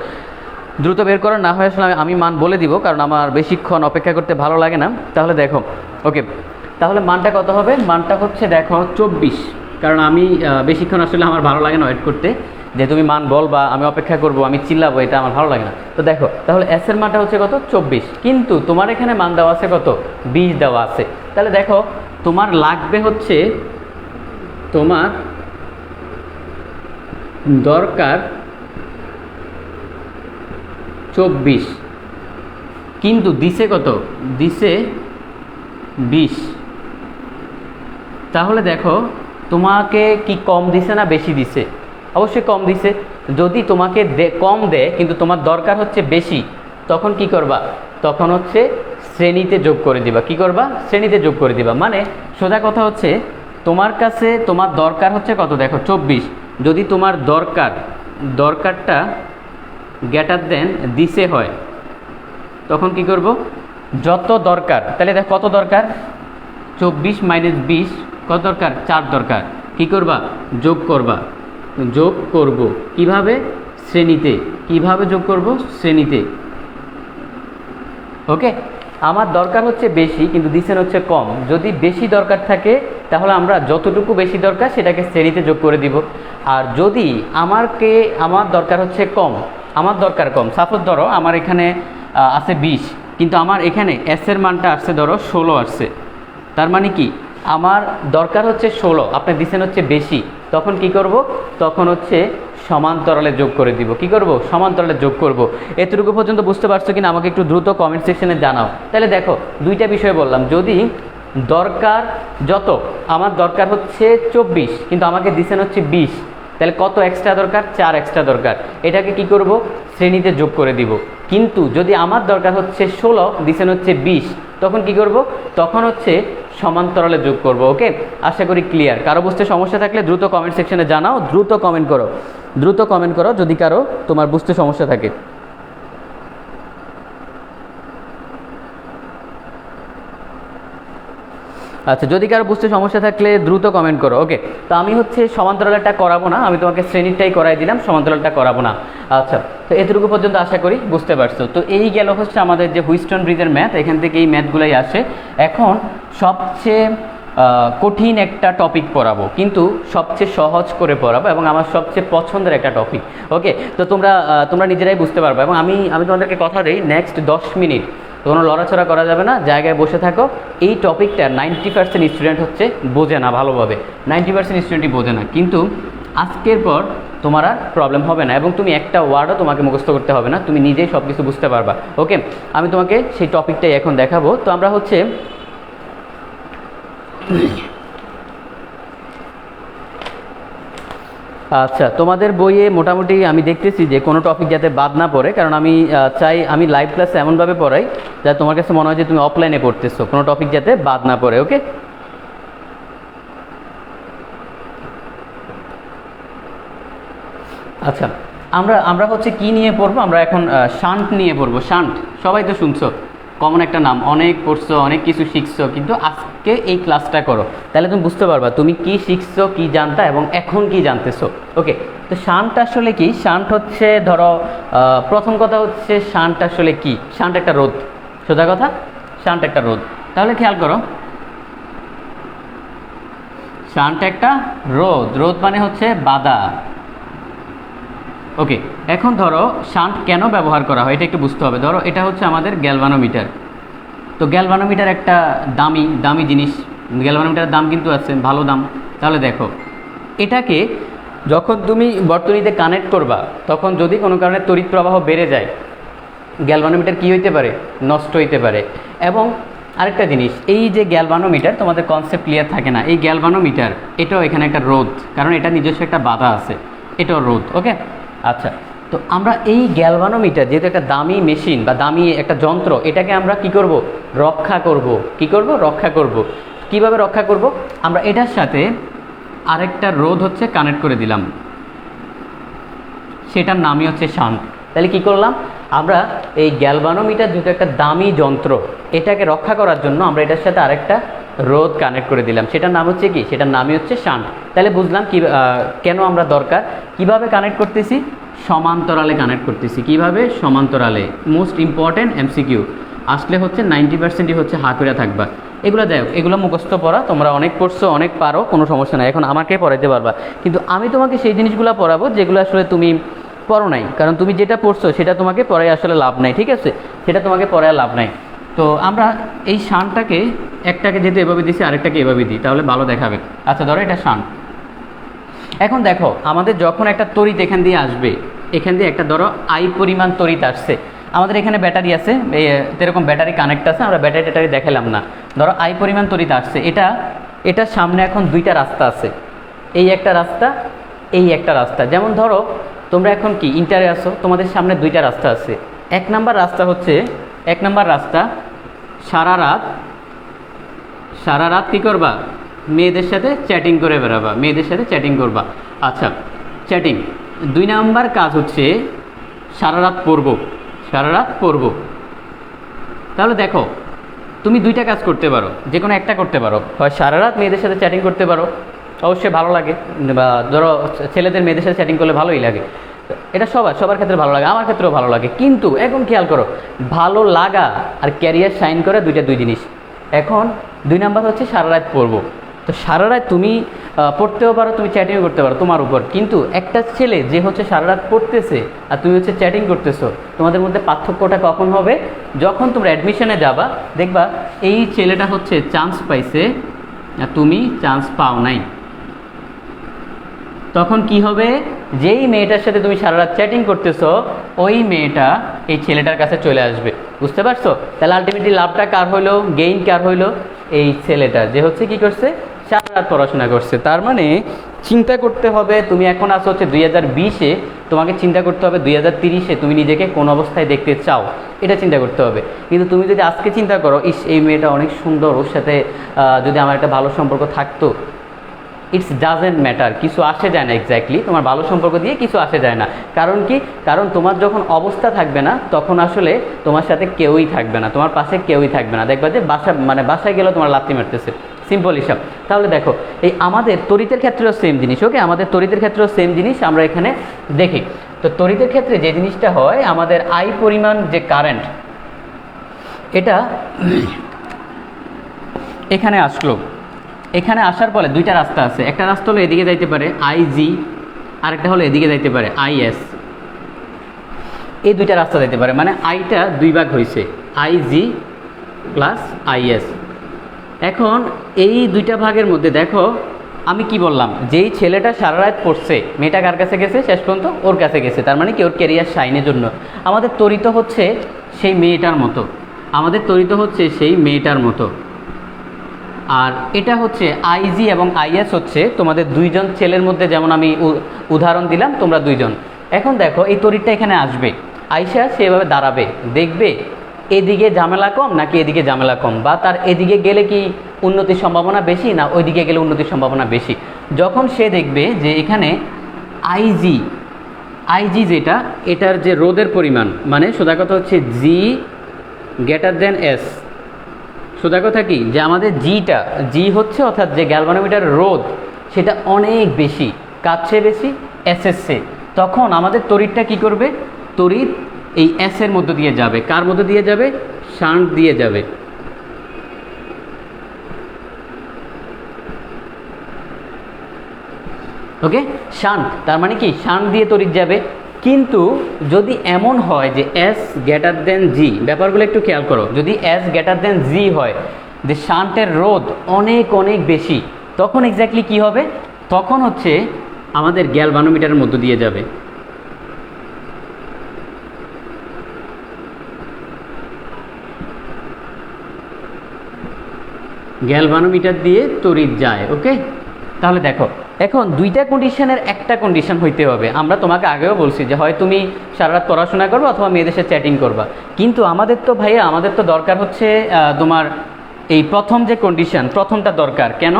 দ্রুত বের করো, না হয় আসলে আমি মান বলে দিব, কারণ আমার বেশিক্ষণ অপেক্ষা করতে ভালো লাগে না। তাহলে দেখো, ওকে, তাহলে মানটা কত হবে, মানটা হচ্ছে দেখো 24, কারণ আমি বেশিক্ষণ আসলে আমার ভালো লাগে না ওয়েট করতে, যে তুমি মান বলবা আমি অপেক্ষা করব, আমি চিল্লাবো, এটা আমার ভালো লাগে না। তো দেখো তাহলে এস এর মানটা হচ্ছে কত, 24, কিন্তু তোমার এখানে মান দেওয়া আছে কত, 20 দেওয়া আছে। তাহলে দেখো তোমার লাগবে হচ্ছে, তোমার দরকার 24, কিন্তু দিছে কত, দিছে 20। তাহলে দেখো তোমাকে কি কম দিছে না বেশি দিছে, অবশ্যই কম দিছে। যদি তোমাকে কম দেয় কিন্তু তোমার দরকার হচ্ছে বেশি, তখন কি করবা, তখন হচ্ছে শ্রেণীতে যোগ করে দিবা। কি করবা, শ্রেণীতে যোগ করে দিবা। মানে সোজা কথা হচ্ছে তোমার কাছে তোমার দরকার হচ্ছে কত, দেখো 24, যদি তোমার দরকারটা গ্রেটার দেন দিছে হয়, তখন কি করব, যত দরকার, তাহলে দেখো কত দরকার, 24 মাইনাস 20 কত দরকার, 4 দরকার। কি করবা, যোগ করবা, যোগ করব কিভাবে, শ্রেণীতে। কিভাবে যোগ করব, শ্রেণীতে। ওকে, আমার দরকার হচ্ছে বেশি কিন্তু দিছেন হচ্ছে কম। যদি বেশি দরকার থাকে তাহলে আমরা যতটুকু বেশি দরকার সেটাকে শ্রেণীতে যোগ করে দিব। আর যদি আমার দরকার হচ্ছে কম, আমার দরকার কম, সাপোজ ধরো আমার এখানে আছে 20, কিন্তু আমার এখানে এস এর মানটা আসছে ধরো 16 আসছে, তার মানে কি আমার দরকার হচ্ছে 16, আপনি দিচ্ছেন হচ্ছে বেশি, তখন কি করব, তখন হচ্ছে সমান্তরালে যোগ করে দিব। কি করব, সমান্তরালে যোগ করব। এতটুকু পর্যন্ত বুঝতে পারছো কিনা আমাকে একটু দ্রুত কমেন্ট সেকশনে জানাও। তাহলে দেখো দুইটা বিষয় বললাম, যদি দরকার যত, আমার দরকার হচ্ছে 24 কিন্তু আমাকে দিচ্ছেন হচ্ছে 20, তাহলে কত এক্সট্রা দরকার, 4 এক্সট্রা দরকার, এটাকে কি করব, শ্রেণীতে যোগ করে দিব। কিন্তু যদি আমার দরকার হচ্ছে 16 দিচ্ছেন হচ্ছে 20, তখন কি করব, তখন হচ্ছে সমান্তরালে যোগ করব। ওকে, আশা করি ক্লিয়ার। কারো বুঝতে সমস্যা থাকলে দ্রুত কমেন্ট সেকশনে জানাও, দ্রুত কমেন্ট করো, দ্রুত কমেন্ট করো যদি কারো তোমার বুঝতে সমস্যা থাকে। আচ্ছা, যদি কারো বুঝতে সমস্যা থাকলে দ্রুত কমেন্ট করো। ওকে, তো আমি হচ্ছে সমান্তরালটা করাবো না, আমি তোমাকে শ্রেণীরটাই করাই দিলাম, সমান্তরালটা করাবো না। আচ্ছা, তো এতটুকু পর্যন্ত আশা করি বুঝতে পারছো। তো এই গেল হচ্ছে আমাদের যে হুইস্টন ব্রিজের ম্যাথ, এখান থেকে এই ম্যাথগুলোই আসে। এখন সবচেয়ে কঠিন একটা টপিক পড়াবো, কিন্তু সবচেয়ে সহজ করে পড়াবো এবং আমার সবচেয়ে পছন্দের একটা টপিক। ওকে, তো তোমরা নিজেরাই বুঝতে পারবে এবং আমি তোমাদেরকে কথা দিই, নেক্সট 10 মিনিট কোনো লড়াচড়া করা যাবে না, জায়গায় বসে থাকো। এই টপিকটা 90% স্টুডেন্ট হচ্ছে বোঝে না ভালোভাবে, 90% স্টুডেন্টই বোঝে না, কিন্তু আজকের পর তোমার আর প্রবলেম হবে না এবং তুমি একটা ওয়ার্ডও তোমাকে মুখস্থ করতে হবে না, তুমি নিজেই সব কিছু বুঝতে পারবা। ওকে, আমি তোমাকে সেই টপিকটাই এখন দেখাবো। তো আমরা হচ্ছে আচ্ছা, তোমাদের বইয়ে মোটামুটি আমি দেখতেছি যে কোনো টপিক যাতে বাদ না পড়ে, কারণ আমি চাই আমি লাইভ ক্লাসে এমনভাবে পড়াই যাতে তোমার কাছে মনে হয় যে তুমি অফলাইনে পড়তেছো, কোনো টপিক যাতে বাদ না পড়ে। ওকে, আচ্ছা, আমরা হচ্ছে কি নিয়ে পড়বো, আমরা এখন শান্ট নিয়ে পড়বো। শান্ট সবাই তো শুনছো, কমন একটা নাম, অনেক পড়ছো, অনেক কিছু শিখছো, কিন্তু আজকে এই ক্লাসটা করো, তাহলে তুমি বুঝতে পারবা তুমি কি শিখছো, কি জানতা এবং এখন কি জানতেছো। ওকে, তো শান্ট আসলে কি? শান্ট হচ্ছে ধরো প্রথম কথা হচ্ছে শান্ট আসলে কি? শান্ট একটা রোধ, সোজা কথা, শান্ট একটা রোধ। তাহলে খেয়াল করো, শান্ট একটা রোধ, রোধ মানে হচ্ছে বাধা। ওকে, এখন ধরো শান্ট কেন ব্যবহার করা হয় এটা একটু বুঝতে হবে। ধরো এটা হচ্ছে আমাদের গ্যালভানোমিটার, তো গ্যালভানোমিটার একটা দামি জিনিস, গ্যালভানোমিটারের দাম কিন্তু আছে, ভালো দাম। তাহলে দেখো, এটাকে যখন তুমি বর্তনীতে কানেক্ট করবা, তখন যদি কোনো কারণে তড়িৎ প্রবাহ বেড়ে যায়, গ্যালভানোমিটার কী হইতে পারে? নষ্ট হইতে পারে। এবং আরেকটা জিনিস, এই যে গ্যালভানোমিটার, তোমাদের কনসেপ্ট ক্লিয়ার থাকে না, এই গ্যালভানোমিটার এটাও এখানে একটা রোধ, কারণ এটা নিজস্ব একটা বাধা আছে, এটাও রোধ। ওকে, আচ্ছা, তো আমরা এই গ্যালভানোমিটার যেহেতু একটা দামি মেশিন বা দামি একটা যন্ত্র, এটাকে আমরা কি করব? রক্ষা করব। কি করব? রক্ষা করব। কিভাবে রক্ষা করব? আমরা এটার সাথে আরেকটা রোধ হচ্ছে কানেক্ট করে দিলাম, সেটার নামই হচ্ছে শান্ট। তাহলে কি করলাম? আমরা এই গ্যালভানোমিটার যেহেতু একটা দামি যন্ত্র, এটাকে রক্ষা করার জন্য আমরা এটার সাথে আরেকটা রোধ কানেক্ট করে দিলাম, সেটার নাম হচ্ছে কি? সেটার নামই হচ্ছে শান্ট। তাহলে বুঝলাম কি কেন আমরা দরকার। কিভাবে কানেক্ট করতেছি? সমান্তরালে কানেক্ট করতেছি। কিভাবে? সমান্তরালে। মোস্ট ইম্পর্টেন্ট এমসিকিউ আসলে হচ্ছে 90%ই হচ্ছে করে থাকবা। এগুলো যাই হোক, এগুলো মুখস্থ পড়া, তোমরা অনেক পড়ছো, অনেক পারো, কোনো সমস্যা নাই, এখন আমাকে পড়াইতে পারবা। কিন্তু আমি তোমাকে সেই জিনিসগুলো পড়াবো যেগুলো আসলে তুমি পড়ো নাই, কারণ তুমি যেটা পড়ছো সেটা তোমাকে পড়াই আসলে লাভ নাই, ঠিক আছে? সেটা তোমাকে পড়ায় লাভ নাই। তো আমরা এই শানটাকে, একটাকে যেহেতু এভাবে দিছি, আরেকটাকে এভাবে দিই, তাহলে ভালো দেখাবে। আচ্ছা, ধরো এটা শান। এখন দেখো, আমাদের যখন একটা তড়িৎ এখান দিয়ে আসবে, এখান দিয়ে একটা ধরো আই পরিমাণ তড়িৎ আসছে, আমাদের এখানে ব্যাটারি আছে, এরকম ব্যাটারি কানেক্ট আছে, আমরা ব্যাটারি দেখালাম না। ধরো আই পরিমাণ তড়িৎ আসছে, এটার সামনে এখন দুইটা রাস্তা আছে, এই একটা রাস্তা, এই একটা রাস্তা। যেমন ধরো তোমরা এখন কি ইন্টারে আসো, তোমাদের সামনে দুইটা রাস্তা আছে। এক নাম্বার রাস্তা হচ্ছে, সারা রাত কী করবা? মেয়েদের সাথে চ্যাটিং করে বেড়াবা, মেয়েদের সাথে চ্যাটিং করবা। আচ্ছা, চ্যাটিং। 2 নাম্বার কাজ হচ্ছে সারা রাত পড়বো। তাহলে দেখো, তুমি দুইটা কাজ করতে পারো, যে কোনো একটা করতে পারো। হয় সারা রাত মেয়েদের সাথে চ্যাটিং করতে পারো, অবশ্যই ভালো লাগে, বা ধরো ছেলেদের মেয়েদের সাথে চ্যাটিং করলে ভালোই লাগে, এটা সবার ক্ষেত্রে ভালো লাগে, আমার ক্ষেত্রেও ভালো লাগে। কিন্তু এখন খেয়াল করো, ভালো লাগা আর ক্যারিয়ার শাইন করা দুই জিনিস। এখন 2 নাম্বার হচ্ছে সারা রাত পড়বো। তো সারা রাত তুমি পড়তেও পারো, তুমি চ্যাটিংও করতে পারো, তোমার উপর। কিন্তু একটা ছেলে যে হচ্ছে সারা রাত পড়তেছে আর তুমি হচ্ছে চ্যাটিং করতেছো, তোমাদের মধ্যে পার্থক্যটা কখন হবে? যখন তোমরা অ্যাডমিশনে যাবা, দেখবা এই ছেলেটা হচ্ছে চান্স পাইছে আর তুমি চান্স পাও নাই। তখন কি হবে? যেই মেয়েটার সাথে তুমি সারা রাত চ্যাটিং করতেছো, ওই মেয়েটা এই ছেলেটার কাছে চলে আসবে। বুঝতে পারছো? তাহলে আলটিমেটলি লাভটা কার হইলো? গেইন কার হইলো? এই ছেলেটা, যে হচ্ছে কি করছে? সারা রাত পড়াশোনা করছে। তার মানে চিন্তা করতে হবে, তুমি এখন আসো হচ্ছে 2020-এ, তোমাকে চিন্তা করতে হবে 2030-এ তুমি নিজেকে কোন অবস্থায় দেখতে চাও, এটা চিন্তা করতে হবে। কিন্তু তুমি যদি আজকে চিন্তা করো, এই মেয়েটা অনেক সুন্দর, ওর সাথে যদি আমার একটা ভালো সম্পর্ক থাকতো, ইটস ডাজেন্ট ম্যাটার, কিছু আসে যায় না। এক্স্যাক্টলি তোমার ভালো সম্পর্ক দিয়ে কিছু আসে যায় না। কারণ কি? কারণ তোমার যখন অবস্থা থাকবে না, তখন আসলে তোমার সাথে কেউই থাকবে না, তোমার পাশে কেউই থাকবে না। দেখবা যে বাসায় গেলেও তোমার লাথি মারতেছে, সিম্পল হিসাব। তাহলে দেখো এই আমাদের তড়িতের ক্ষেত্রেও সেম জিনিস, ওকে, আমাদের তড়িতের ক্ষেত্রেও সেম জিনিস আমরা এখানে দেখি। তো তড়িতের ক্ষেত্রে যে জিনিসটা হয়, আমাদের আই পরিমাণ যে কারেন্ট, এটা এখানে আসলো, এখানে আসার পরে দুইটা রাস্তা আছে, একটা রাস্তা হলো এদিকে যাইতে পারে আইজি, আরেকটা হলো এদিকে যাইতে পারে আইএস। এই দুইটা রাস্তা যাইতে পারে, মানে আইটা দুই ভাগ হয়েছে, আইজি প্লাস আইএস। এখন এই দুইটা ভাগের মধ্যে দেখো আমি কি বললাম, যেই ছেলেটা সারা রাত পড়ছে, মেয়েটা কার কাছে গেছে শেষ পর্যন্ত? ওর কাছে গেছে। তার মানে কি, ওর ক্যারিয়ার শাইনের জন্য। আমাদের তড়িত হচ্ছে সেই মেয়েটার মতো, আমাদের তড়িত হচ্ছে সেই মেয়েটার মতো। আর এটা হচ্ছে আইজি এবং আইএস হচ্ছে তোমাদের দুইজন ছেলের মধ্যে, যেমন আমি উদাহরণ দিলাম, তোমরা দুইজন। এখন দেখো এই তড়িৎটা এখানে আসবে, আইসা সেভাবে দাঁড়াবে, দেখবে এদিকে ঝামেলা কম নাকি এদিকে ঝামেলা কম, বা তার এদিকে গেলে কি উন্নতির সম্ভাবনা বেশি না ওইদিকে গেলে উন্নতির সম্ভাবনা বেশি। যখন সে দেখবে যে এখানে আইজি, আইজি যেটা, এটার যে রোধের পরিমাণ, মানে সোজা কথা হচ্ছে জি গ্রেটার দেন এস। সোজা কথা কি, যে আমাদের জিটা, জি হচ্ছে অর্থাৎ যে গ্যালভানোমিটার রোধ, সেটা অনেক বেশি, কাছে বেশি, এসএসসি। তখন আমাদের তড়িৎটা কি করবে? তড়িৎ এই এস এর মধ্য দিয়ে যাবে। কার মধ্য দিয়ে যাবে? শান্ট দিয়ে যাবে। ওকে, শান্ট, তার মানে কি শান্ট দিয়ে তড়িৎ যাবে। কিন্তু যদি এমন হয় যে এস গ্রেটার দেন জি, ব্যাপারগুলো একটু খেয়াল করো, যদি এস গ্রেটার দেন জি হয়, যে শান্টের রোধ অনেক অনেক বেশি, তখন এক্স্যাক্টলি কি হবে? তখন হচ্ছে আমাদের গ্যালভানোমিটারের মধ্য দিয়ে যাবে। গ্যালভানোমিটার দিয়ে তড়িৎ যায়। ওকে, তাহলে দেখো এখন দুইটা কন্ডিশনের একটা কন্ডিশন হইতে হবে। আমরা তোমাকে আগেও বলছি যে হয় তুমি সারা রাত পড়াশোনা করবা অথবা মেয়েদের সাথে চ্যাটিং করবা, কিন্তু আমাদের তো ভাইয়া, আমাদের তো দরকার হচ্ছে তোমার এই প্রথম যে কন্ডিশন, প্রথমটা দরকার। কেন?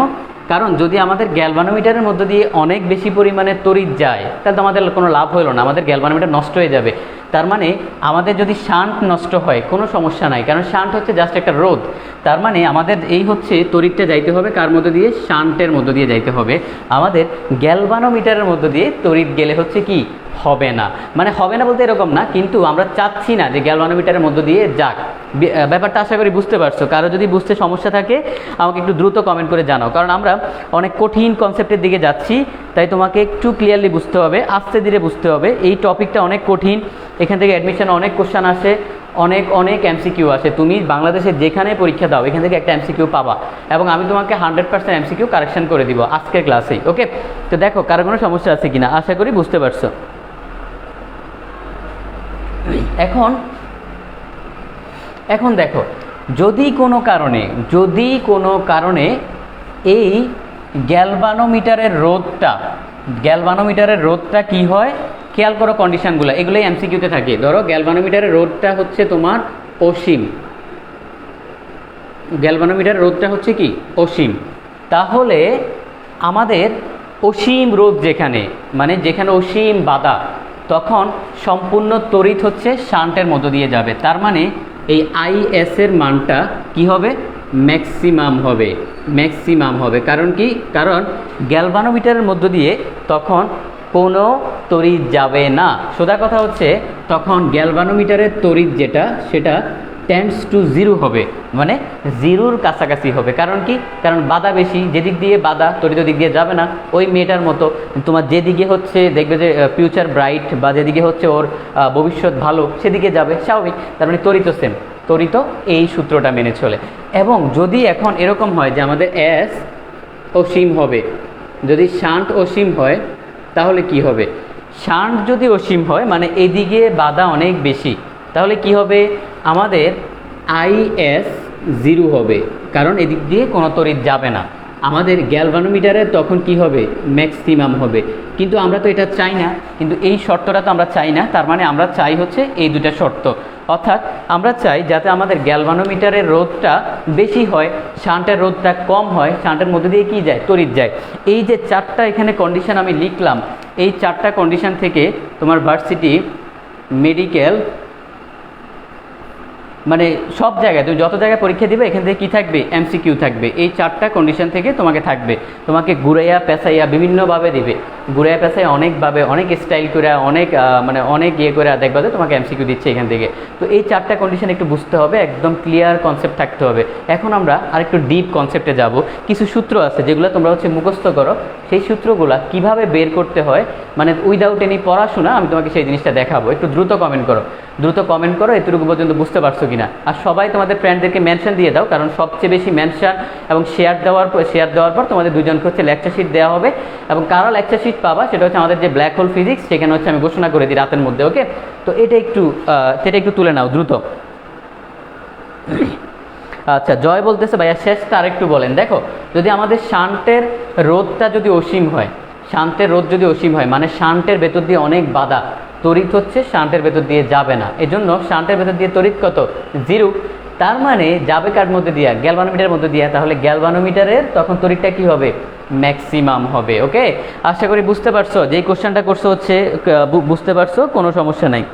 কারণ যদি আমাদের গ্যালভানোমিটারের মধ্য দিয়ে অনেক বেশি পরিমাণে তড়িৎ যায়, তাহলে তো আমাদের কোনো লাভ হলো না, আমাদের গ্যালভানোমিটার নষ্ট হয়ে যাবে। তার মানে আমাদের যদি শান্ট নষ্ট হয় কোনো সমস্যা নাই, কারণ শান্ট হচ্ছে জাস্ট একটা রোধ। তার মানে আমাদের এই হচ্ছে তড়িৎটা যাইতে হবে কার মধ্য দিয়ে? শান্টের মধ্য দিয়ে যাইতে হবে। আমাদের গ্যালভানোমিটারের মধ্য দিয়ে তড়িৎ গেলে হচ্ছে কি হবে না, মানে হবে না বলতে এরকম না, কিন্তু আমরা চাচ্ছি না যে গ্যালভানোমিটারের মধ্য দিয়ে যাক। ব্যাপারটা আশা করি বুঝতে পারছো। কারো যদি বুঝতে সমস্যা থাকে আমাকে একটু দ্রুত কমেন্ট করে জানাও, কারণ আমরা অনেক কঠিন কনসেপ্টের দিকে যাচ্ছি, তাই তোমাকে একটু ক্লিয়ারলি বুঝতে হবে, আস্তে ধীরে বুঝতে হবে। এই টপিকটা অনেক কঠিন, এখান থেকে অ্যাডমিশন অনেক কোশ্চেন আসে, অনেক অনেক এমসিকিউ আসে। তুমি বাংলাদেশে যেখানে পরীক্ষা দাও এখান থেকে একটা এমসিকিউ পাবা, এবং আমি তোমাকে 100% এমসিকিউ কারেকশন করে দিব আজকের ক্লাসেই। ওকে, তো দেখো কারো কোনো সমস্যা আছে কিনা, আশা করি বুঝতে পারছো। এখন দেখো, যদি কোনো কারণে এই গ্যালভানোমিটারের রোধটা কি হয়, খেয়াল করো কন্ডিশনগুলো, এগুলোই এমসিকিউতে থাকে। ধরো গ্যালভানোমিটারের রোধটা হচ্ছে তোমার অসীম, গ্যালভানোমিটারের রোধটা হচ্ছে কি অসীম, তাহলে আমাদের অসীম রোধ যেখানে, মানে যেখানে অসীম বাধা, তখন সম্পূর্ণ তড়িৎ হচ্ছে শান্টের মধ্য দিয়ে যাবে। তার মানে এই আইএস এর মানটা কি হবে? ম্যাক্সিমাম হবে। কারণ কি? কারণ গ্যালভানোমিটারের মধ্য দিয়ে তখন কোনো তড়িৎ যাবে না। সোজা কথা হচ্ছে তখন গ্যালভানোমিটারের তড়িৎ যেটা, সেটা টেন্ডস টু জিরো হবে, মানে জিরোর কাছাকাছি হবে। কারণ কি? কারণ বাধা বেশি, যেদিক দিয়ে বাধা তড়িৎ দিক দিয়ে যাবে না। ওই মেয়েটার মতো তোমার যেদিকে হচ্ছে দেখবে যে ফিউচার ব্রাইট, বা যেদিকে হচ্ছে ওর ভবিষ্যৎ ভালো, সেদিকে যাবে, স্বাভাবিক। তার মানে তড়িৎ সেম, তড়িৎ এই সূত্রটা মেনে চলে। এবং যদি এখন এরকম হয় যে আমাদের এস অসীম হবে, যদি শান্ট অসীম হয়, তাহলে কি হবে? শান্ট যদি অসীম হয়, মানে এদিকে বাধা অনেক বেশি, তাহলে কি হবে? আমাদের আইএস জিরো হবে, কারণ এদিক দিয়ে কোনো তড়িৎ যাবে না। আমাদের গ্যালভানোমিটারের তখন কি হবে? ম্যাক্সিমাম হবে। কিন্তু আমরা তো এটা চাই না, কিন্তু এই শর্তটা তো আমরা চাই না। তার মানে আমরা চাই হচ্ছে এই দুটা শর্ত, অর্থাৎ আমরা চাই যাতে আমাদের গ্যালভানোমিটারের রোধটা বেশি হয়, শান্টের রোধটা কম হয়, শান্টের মধ্যে দিয়ে কি যায়? তড়িৎ যায়। এই যে চারটা এখানে কন্ডিশন আমি লিখলাম, এই চারটা কন্ডিশন থেকে তোমার ভার্সিটি মেডিকেল মানে সব জায়গায় তুমি যত জায়গায় পরীক্ষা দিবে এখান থেকে কী থাকবে, এমসিকিউ থাকবে। এই 4টা কন্ডিশন থেকে তোমাকে থাকবে, তোমাকে ঘুরাইয়া পেঁচাইয়া বিভিন্নভাবে দিবে, ঘুরাইয়া পেঁচাইয়া অনেকভাবে অনেক স্টাইল করে অনেক মানে অনেক ইয়ে করে দেখবা যে তোমাকে এমসিকিউ দিচ্ছে এখান থেকে। তো এই 4টা কন্ডিশন একটু বুঝতে হবে, একদম ক্লিয়ার কনসেপ্ট থাকতে হবে। এখন আমরা আরেকটু ডিপ কনসেপ্টে যাব। কিছু সূত্র আছে যেগুলো তোমরা হচ্ছে মুখস্থ করো, সেই সূত্রগুলো কিভাবে বের করতে হয় মানে উইদাউট এনি পড়াশোনা আমি তোমাকে সেই জিনিসটা দেখাবো। একটু দ্রুত কমেন্ট করো, দ্রুত কমেন্ট করো এতটুকু পর্যন্ত বুঝতে পারছো কিনা। আর সবাই তোমাদের ফ্রেন্ডদেরকে মেনশন দিয়ে দাও, কারণ সবচেয়ে বেশি মেনশন এবং শেয়ার দেওয়ার পর তোমাদের দুজনকে হচ্ছে লেকচার শিট দেওয়া হবে, এবং কারো লেকচার শিট পাবা সেটা হচ্ছে আমাদের যে ব্ল্যাক হোল ফিজিক্স, সেখানে হচ্ছে আমি ঘোষণা করে দিই রাতের মধ্যে। ওকে, তো সেটা একটু তুলে নাও দ্রুত। আচ্ছা, জয় বলতেছে ভাইয়া শেষটা আরেকটু বলেন। দেখো, যদি আমাদের শান্টের রোধটা যদি অসীম হয়, শান্টের রোধ যদি অসীম হয় মানে শান্টের ভেতর দিয়ে অনেক বাধা, তড়িৎ হচ্ছে শান্টের ভেতর দিয়ে যাবে না। এজন্য শান্টের ভেতর দিয়ে তড়িৎ কত, 0। তার মানে যাবে কার মধ্যে দিয়া, গ্যালভানোমিটারের মধ্যে দিয়া। তাহলে গ্যালভানোমিটারের তখন তড়িৎটা কি হবে, ম্যাক্সিমাম হবে। ওকে, আশা করি বুঝতে পারছো। যেই কোশ্চেনটা করছো হচ্ছে বুঝতে পারছো, কোনো সমস্যা নাই।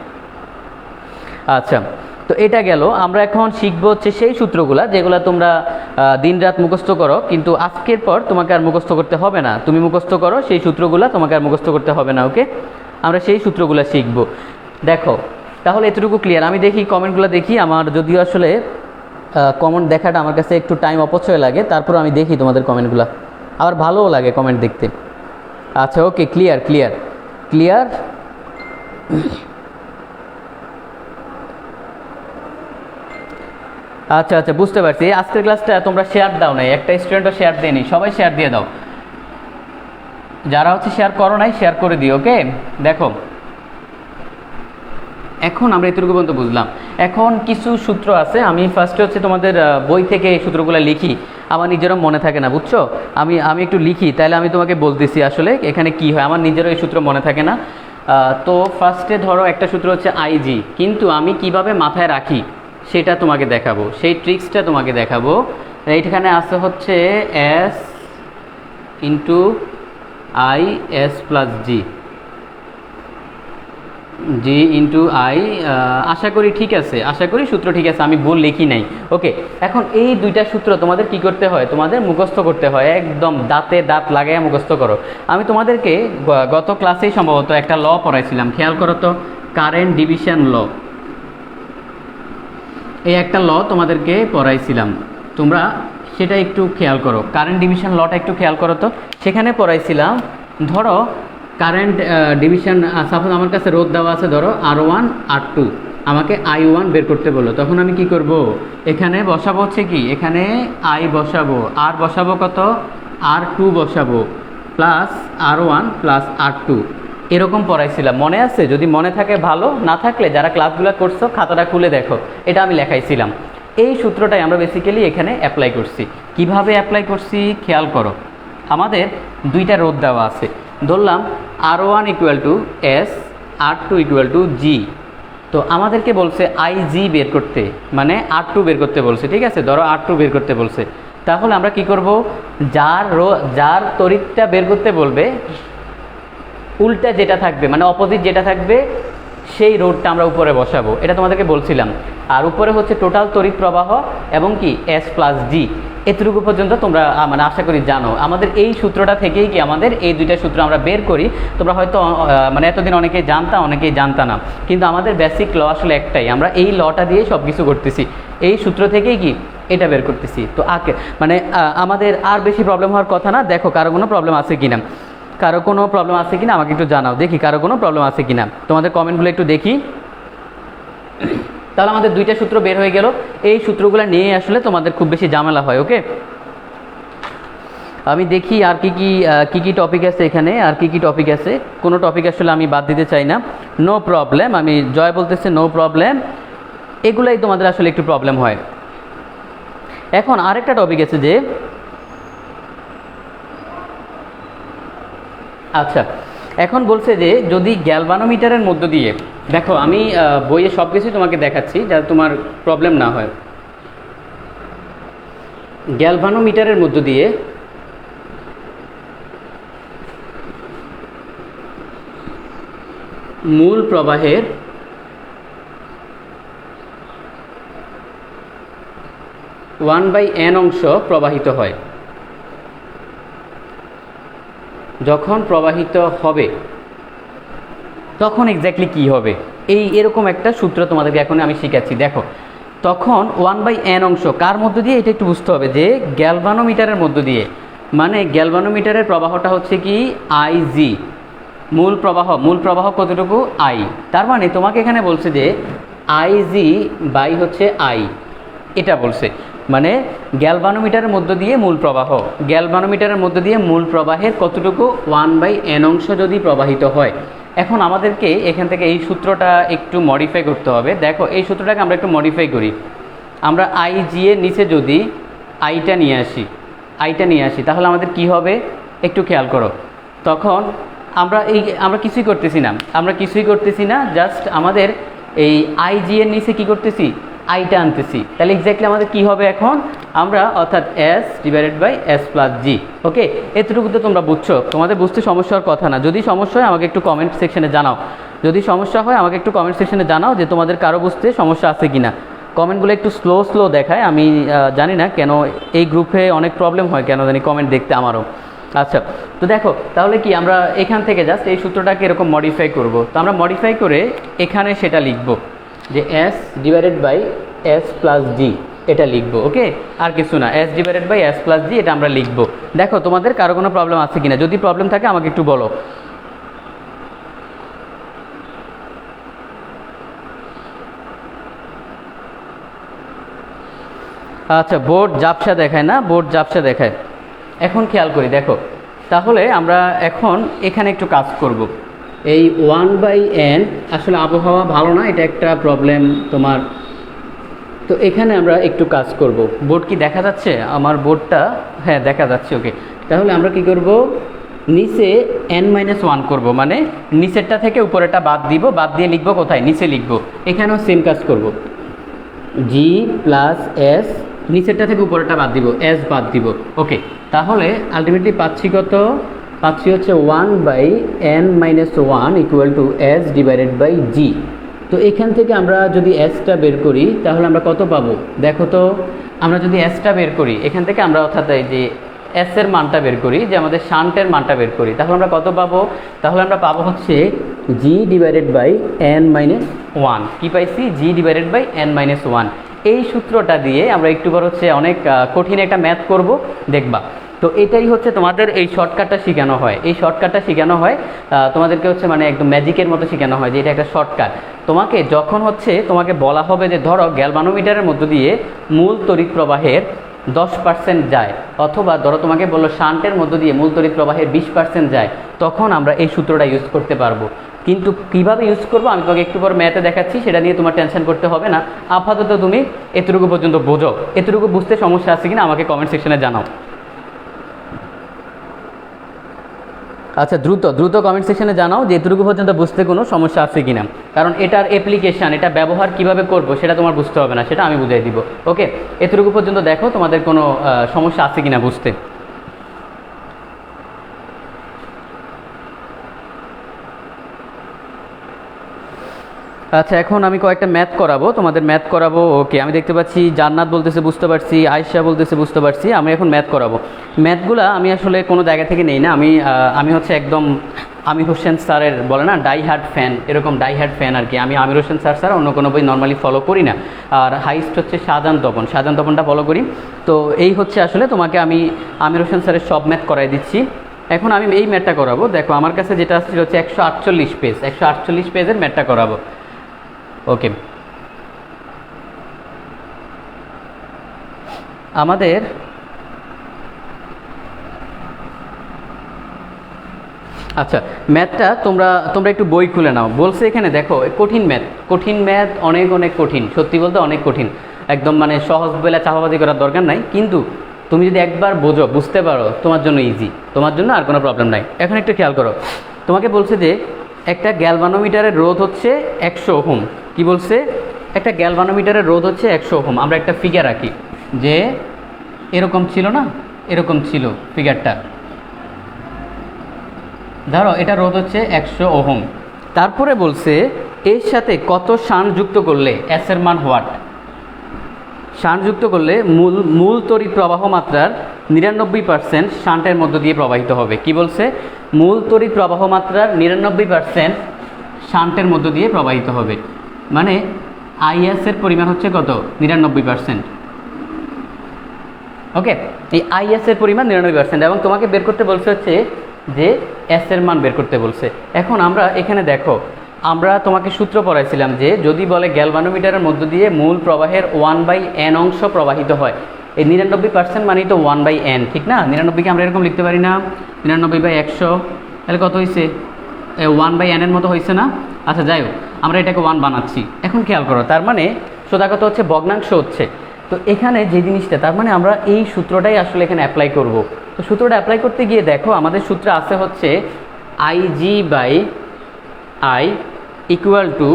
আচ্ছা, তো এটা গেল। আমরা এখন শিখবো হচ্ছে সেই সূত্রগুলা যেগুলো তোমরা দিনরাত মুখস্থ করো, কিন্তু আজকের পর তোমাকে আর মুখস্থ করতে হবে না। তুমি মুখস্থ করো সেই সূত্রগুলা, তোমাকে আর মুখস্থ করতে হবে না। ওকে, আমরা সেই সূত্রগুলো শিখবো। দেখো, তাহলে এতটুকু ক্লিয়ার। আমি দেখি কমেন্টগুলো দেখি, আমার যদিও আসলে কমেন্ট দেখাটা আমার কাছে একটু টাইম অপচয় লাগে, তারপর আমি দেখি তোমাদের কমেন্টগুলো, আবার ভালোও লাগে কমেন্ট দেখতে। আচ্ছা, ওকে, ক্লিয়ার ক্লিয়ার ক্লিয়ার। আচ্ছা আচ্ছা, বুঝতে পারছি। আজকের ক্লাসটা তোমরা শেয়ার দাও নাই, একটা স্টুডেন্টও শেয়ার দেয়নি, সবাই শেয়ার দিয়ে দাও। যারা হচ্ছে শেয়ার করো নাই শেয়ার করে দিও। ওকে, দেখো এখন আমরা এতটুকু পর্যন্ত বুঝলাম। এখন কিছু সূত্র আছে, আমি ফার্স্টে হচ্ছে তোমাদের বই থেকে এই সূত্রগুলো লিখি, আমার নিজেরও মনে থাকে না, বুঝছো। আমি একটু লিখি, তাহলে আমি তোমাকে বলতেছি আসলে এখানে কি হয়, আমার নিজেরও এই সূত্র মনে থাকে না। তো ফার্স্টে ধরো একটা সূত্র হচ্ছে আইজি, কিন্তু আমি কিভাবে মাথায় রাখি সেটা তোমাকে দেখাবো, সেই ট্রিক্সটা তোমাকে দেখাবো। এইখানে আছে হচ্ছে S into I S plus G, G into I. আশা করি ঠিক আছে, আশা করি সূত্র ঠিক আছে, আমি ভুল লিখি নাই। ওকে, এখন এই দুইটা সূত্র তোমাদের কি করতে হয়, তোমাদের মুখস্থ করতে হয়, একদম দাঁতে দাঁত লাগাইয়া মুখস্থ করো। আমি তোমাদেরকে গত ক্লাসেই সম্ভবত একটা ল পড়াইছিলাম, খেয়াল করো তো, কারেন্ট ডিভিশন ল। এই একটা ল তোমাদেরকে পড়াইছিলাম, তোমরা সেটা একটু খেয়াল করো, কারেন্ট ডিভিশন লটা একটু খেয়াল করো তো। সেখানে পড়াইছিলাম, ধরো কারেন্ট ডিভিশন, সাপোজ আমার কাছে রোধ দেওয়া আছে, ধরো R1 R2, আমাকে I1 বের করতে বলো, তখন আমি কি করব, এখানে বসাবো হচ্ছে কি, এখানে I বসাবো, আর বসাবো কত, R2 বসাবো, প্লাস R1 প্লাস R2। এরকম পড়াইছিলাম, মনে আছে? যদি মনে থাকে ভালো, না থাকলে যারা ক্লাসগুলো করছো খাতাটা খুলে দেখো, এটা আমি লেখাইছিলাম। এই সূত্রটাই আমরা বেসিক্যালি এখানে অ্যাপ্লাই করছি। কিভাবে অ্যাপ্লাই করছি খেয়াল করো, আমাদের দুইটা রোধ দেওয়া আছে, ধরলাম R1 equal to S, R2 equal to G. তো আমাদেরকে বলছে IG বের করতে, মানে R2 বের করতে বলছে, ঠিক আছে, ধরো R2 বের করতে বলছে। তাহলে আমরা কি করব, যার তড়িৎটা বের করতে বলবে উল্টা যেটা থাকবে, মানে অপোজিট যেটা থাকবে, সেই রোডটা আমরা উপরে বসাবো, এটা তোমাদেরকে বলছিলাম। আর উপরে হচ্ছে টোটাল তড়িৎ প্রবাহ এবং কি এস প্লাস জি। এতটুকু পর্যন্ত তোমরা মানে আশা করি জানো। আমাদের এই সূত্রটা থেকেই কি আমাদের এই দুইটা সূত্র আমরা বের করি। তোমরা হয়তো মানে এতদিন অনেকেই জানতা, অনেকেই জানতা না, কিন্তু আমাদের বেসিক ল আসলে একটাই, আমরা এই লটা দিয়ে সব কিছু করতেছি, এই সূত্র থেকেই কি এটা বের করতেছি। তো মানে আমাদের আর বেশি প্রবলেম হওয়ার কথা না। দেখো কারো কোনো প্রবলেম আছে কিনা, কারো কোনো প্রবলেম আছে কিনা আমাকে একটু জানাও, দেখি কারো কোনো প্রবলেম আছে কিনা, তোমাদের কমেন্টগুলো একটু দেখি। তাহলে আমাদের দুইটা সূত্র বের হয়ে গেল। এই সূত্রগুলো নিয়ে আসলে তোমাদের খুব বেশি ঝামেলা হয়। ওকে, আমি দেখি আর কি টপিক আছে এখানে, আর কি টপিক আছে। কোনো টপিক আসলে আমি বাদ দিতে চাই না, নো প্রবলেম। আমি জয় বলতেছে নো প্রবলেম, এগুলাই তোমাদের আসলে একটু প্রবলেম হয়। এখন আরেকটা টপিক আছে যে, আচ্ছা এখন বলছে যে যদি গ্যালভানোমিটারের মধ্য দিয়ে, দেখো আমি বইয়ে সব কিছুই তোমাকে দেখাচ্ছি যাতে তোমার প্রবলেম না হয়। গ্যালভানোমিটারের মধ্য দিয়ে মূল প্রবাহের 1/n অংশ প্রবাহিত হয়, যখন প্রবাহিত হবে তখন এক্স্যাক্টলি কি হবে, এরকম একটা সূত্র তোমাদেরকে এখন আমি শিখাচ্ছি। দেখো, তখন 1/n অংশ কার মধ্য দিয়ে, এটা একটু বুঝতে হবে যে গ্যালভানোমিটারের মধ্য দিয়ে, মানে গ্যালভানোমিটারের প্রবাহটা হচ্ছে কি IG, মূল প্রবাহ কতটুকু I। তার মানে তোমাকে এখানে বলছে যে IG বাই হচ্ছে I, এটা বলছে। মানে গ্যালভানোমিটারের মধ্য দিয়ে মূল প্রবাহের কতটুকু 1/n অংশ যদি প্রবাহিত হয়। এখন আমাদেরকে এখান থেকে এই সূত্রটা একটু মডিফাই করতে হবে। দেখো, এই সূত্রটাকে আমরা একটু মডিফাই করি। আমরা IG এর নিচে যদি আইটা নিয়ে আসি তাহলে আমাদের কি হবে একটু খেয়াল করো। তখন আমরা কিছুই করতেছি না, জাস্ট আমাদের এই IG এর নিচে কি করতেছি, আইটা আনতেছি। তাহলে এক্স্যাক্টলি আমাদের কি হবে এখন, আমরা অর্থাৎ S/S+G। ওকে, এতটুকু তো তোমরা বুঝছো, তোমাদের বুঝতে সমস্যার কথা না। যদি সমস্যা হয় আমাকে একটু কমেন্ট সেকশনে জানাও, যে তোমাদের কারো বুঝতে সমস্যা আছে কিনা। কমেন্টগুলো একটু স্লো দেখায়, আমি জানি না কেন, এই গ্রুপে অনেক প্রবলেম হয় কেন জানি কমেন্ট দেখতে আমারও। আচ্ছা, তো দেখো, তাহলে কি আমরা এখান থেকে জাস্ট এই সূত্রটাকে এরকম মডিফাই করব। তো আমরা মডিফাই করে এখানে সেটা লিখব যে S/S+G, এটা লিখবো। ওকে, আর কিছু না, S/S+G এটা আমরা লিখবো। দেখো, তোমাদের কারো কোনো প্রবলেম আছে কিনা, যদি প্রবলেম থাকে আমাকে একটু বলো। আচ্ছা, বোর্ড ঝাপসা দেখায় না, এখন খেয়াল করি। দেখো, তাহলে আমরা এখন এখানে একটু কাজ করব। এই 1/n, আসলে আবহাওয়া ভালো না, এটা একটা প্রবলেম তোমার। তো এখানে আমরা একটু কাজ করব। বোর্ড কি দেখা যাচ্ছে আমার বোর্ডটা? হ্যাঁ, দেখা যাচ্ছে। ওকে, তাহলে আমরা কি করব, নিচে n-1 করব, মানে নিচেরটা থেকে উপরেরটা বাদ দিয়ে লিখবো কোথায়, নিচে লিখবো। এখানেও সেম কাজ করব, G+S, নিচেরটা থেকে উপরেরটা বাদ দিব, S বাদ দিব। ওকে, তাহলে আলটিমেটলি পাচ্ছি হচ্ছে 1/n-1 = S/G। তো এখান থেকে আমরা যদি এসটা বের করি তাহলে আমরা কত পাবো? দেখো তো, আমরা যদি এসটা বের করি এখান থেকে, আমরা অর্থাৎ এই যে এস এর মানটা বের করি, যে আমাদের শান্টের মানটা বের করি, তাহলে আমরা কত পাবো? তাহলে আমরা পাবো হচ্ছে G/n-1। কি পাইছি? G/n-1। এই সূত্রটা দিয়ে আমরা একটু বার হচ্ছে অনেক কঠিন একটা ম্যাথ করব, দেখবা। তো এটাই হচ্ছে তোমাদের এই শর্টকাটটা শেখানো হয়। তোমাদেরকে হচ্ছে মানে একদম ম্যাজিকের মতো শেখানো হয় যে এটা একটা শর্টকাট। তোমাকে যখন হচ্ছে তোমাকে বলা হবে যে ধরো গ্যালভানোমিটারের মধ্য দিয়ে মূল তড়িৎ প্রবাহের 10% যায়, অথবা ধরো তোমাকে বললো শান্টের মধ্য দিয়ে মূল তড়িৎ প্রবাহের 20% যায়, তখন আমরা এই সূত্রটা ইউজ করতে পারবো। কিন্তু কিভাবে ইউজ করবো আমি তোমাকে একটু পর ম্যাথে দেখাচ্ছি, সেটা নিয়ে তোমার টেনশন করতে হবে না। আপাতত তুমি এতটুকু পর্যন্ত বোঝো। এতটুকু বুঝতে সমস্যা আছে কিনা আমাকে কমেন্ট সেকশনে জানাও। আচ্ছা, দ্রুত কমেন্ট সেকশনে জানাও যে এতটুকু পর্যন্ত বুঝতে কোনো সমস্যা আছে কিনা, কারণ এটার অ্যাপ্লিকেশান, এটা ব্যবহার কিভাবে করব সেটা তোমার বুঝতে হবে না, সেটা আমি বুঝিয়ে দিব। ওকে, এতটুকু পর্যন্ত দেখো তোমাদের কোনো সমস্যা আছে কিনা বুঝতে। আচ্ছা, এখন আমি কয়েকটা ম্যাথ করাবো, তোমাদের ম্যাথ করাবো। ওকে, আমি দেখতে পাচ্ছি জান্নাত বলতেছে বুঝতে পারছি, আয়েশা বলতেছে বুঝতে পারছি। আমি এখন ম্যাথ করাবো। ম্যাথগুলা আমি আসলে কোনো জায়গা থেকে নেই না, আমি হচ্ছে একদম আমির হোসেন স্যারের বলে না ডাই হার্ড ফ্যান, এরকম ডাই হার্ড ফ্যান আর কি। আমি আমির হোসেন স্যার ছাড়া অন্য কোনো বই নর্মালি ফলো করি না। আর হাইস্ট হচ্ছে শাহজাহান তপনটা ফলো করি। তো এই হচ্ছে আসলে তোমাকে আমি আমির হোসেন স্যারের সব ম্যাথ করাই দিচ্ছি। এখন আমি এই ম্যাথটা করাবো। দেখো, আমার কাছে যেটা আসছে হচ্ছে 148 পেজ, 148 পেজের ম্যাথটা করাবো। ওকে, আমাদের আচ্ছা, ম্যাথটা তোমরা একটু বই খুলে নাও। বলছে এখানে দেখো, কঠিন ম্যাথ অনেক কঠিন, সত্যি বলতে অনেক কঠিন। একদম মানে সহজ বলে চাপাবাজি করার দরকার নাই, কিন্তু তুমি যদি একবার বুঝতে পারো তোমার জন্য ইজি, তোমার জন্য আর কোনো প্রবলেম নাই। এখন একটু খেয়াল করো, তোমাকে বলছে যে একটা গ্যালভানোমিটারের রোধ হচ্ছে 100 ওহম। কি বলছে? একটা গ্যালভানোমিটারের রোধ হচ্ছে 100 ওহম। আমরা একটা ফিগার রাখি যে এরকম ছিল না, এরকম ছিল ফিগারটা। ধরো এটা রোধ হচ্ছে 100 ওহম। তারপরে বলছে এর সাথে কত শান্ট যুক্ত করলে এস এর মান হোয়াট, শান্ট যুক্ত করলে মূল তড়িৎ প্রবাহ মাত্রার 99% শান্টের মধ্য দিয়ে প্রবাহিত হবে। কি বলছে? মূল তড়িৎ প্রবাহ মাত্রার 99% শান্টের মধ্য দিয়ে প্রবাহিত হবে, মানে আইএস এর পরিমাণ হচ্ছে কত? 99%। ওকে, এই আইএস এর পরিমাণ 99% এবং তোমাকে বের করতে বলছে হচ্ছে যে এস এর মান বের করতে বলছে। এখন আমরা এখানে দেখো, আমরা তোমাকে সূত্র পড়াইছিলাম যে যদি বলে গ্যালভানোমিটারের মধ্য দিয়ে মূল প্রবাহের 1/n অংশ প্রবাহিত হয়, এই 99% মানেই তো 1/n, ঠিক না? 99কে আমরা এরকম লিখতে পারি না, 99/100, তাহলে কত হয়েছে? 1/n এর মতো হয়েছে না? আচ্ছা যাই হোক, আমরা এটাকে 1 বানাচ্ছি। এখন খেয়াল করো, তার মানে সোজা কথা হচ্ছে ভগ্নাংশ হচ্ছে। তো এখানে যে জিনিসটা, তার মানে আমরা এই সূত্রটাই আসলে এখানে অ্যাপ্লাই করব। তো সূত্রটা অ্যাপ্লাই করতে গিয়ে দেখো আমাদের সূত্র আছে হচ্ছে IG/I ইকুয়াল টু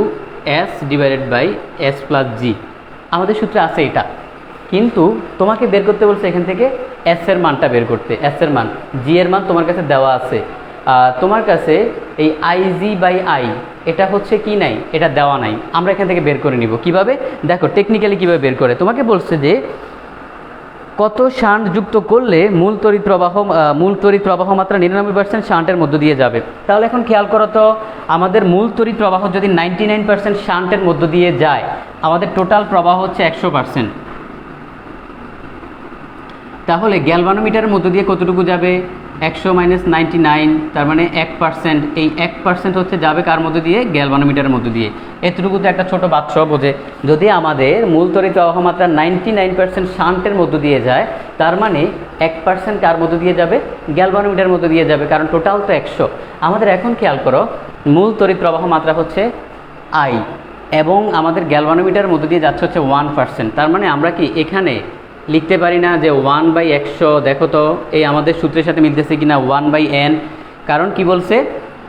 S/S+G। আমাদের সূত্রে আছে এটা, কিন্তু তোমাকে বের করতে বলছে এখান থেকে এস এর মানটা বের করতে। এস এর মান, জি এর মান তোমার কাছে দেওয়া আছে, তোমার কাছে এই IG/I এটা হচ্ছে কি নাই, এটা দেওয়া নাই। আমরা এখান থেকে বের করে নিব কিভাবে? দেখো টেকনিক্যালি কিভাবে বের করে। তোমাকে বলছে যে কত শান্ট যুক্ত করলে মূল তড়িৎ প্রবাহ মাত্রা 99% শান্টের মধ্য দিয়ে যাবে। তাহলে এখন খেয়াল করো তো, আমাদের মূল তড়িৎ প্রবাহ যদি 99% শান্টের মধ্য দিয়ে যায়, আমাদের টোটাল প্রবাহ হচ্ছে 100%। তাহলে গ্যালভানোমিটারের মধ্য দিয়ে কতটুকু যাবে? 100 - 99, তার মানে 1%। এই 1% হচ্ছে যাবে কার মধ্য দিয়ে? গ্যালভানোমিটারের মধ্য দিয়ে। এতটুকু তো একটা ছোট বাচ্চা বোঝে। যদি আমাদের মূল তড়িৎ প্রবাহ মাত্রা 99% শান্টের মধ্য দিয়ে যায়, তার মানে 1% কার মধ্য দিয়ে যাবে? গ্যালভানোমিটারের মধ্য দিয়ে যাবে, কারণ টোটাল তো 100। আমাদের এখন খেয়াল করো, মূল তড়িৎ প্রবাহ মাত্রা হচ্ছে I এবং আমাদের গ্যালভানোমিটারের মধ্য দিয়ে যাচ্ছে হচ্ছে 1%। তার মানে আমরা কি এখানে লিখতে পারি না যে 1/100? দেখো তো এই আমাদের সূত্রের সাথে মিলতেছে কিনা, 1/n। কারণ কি বলছে,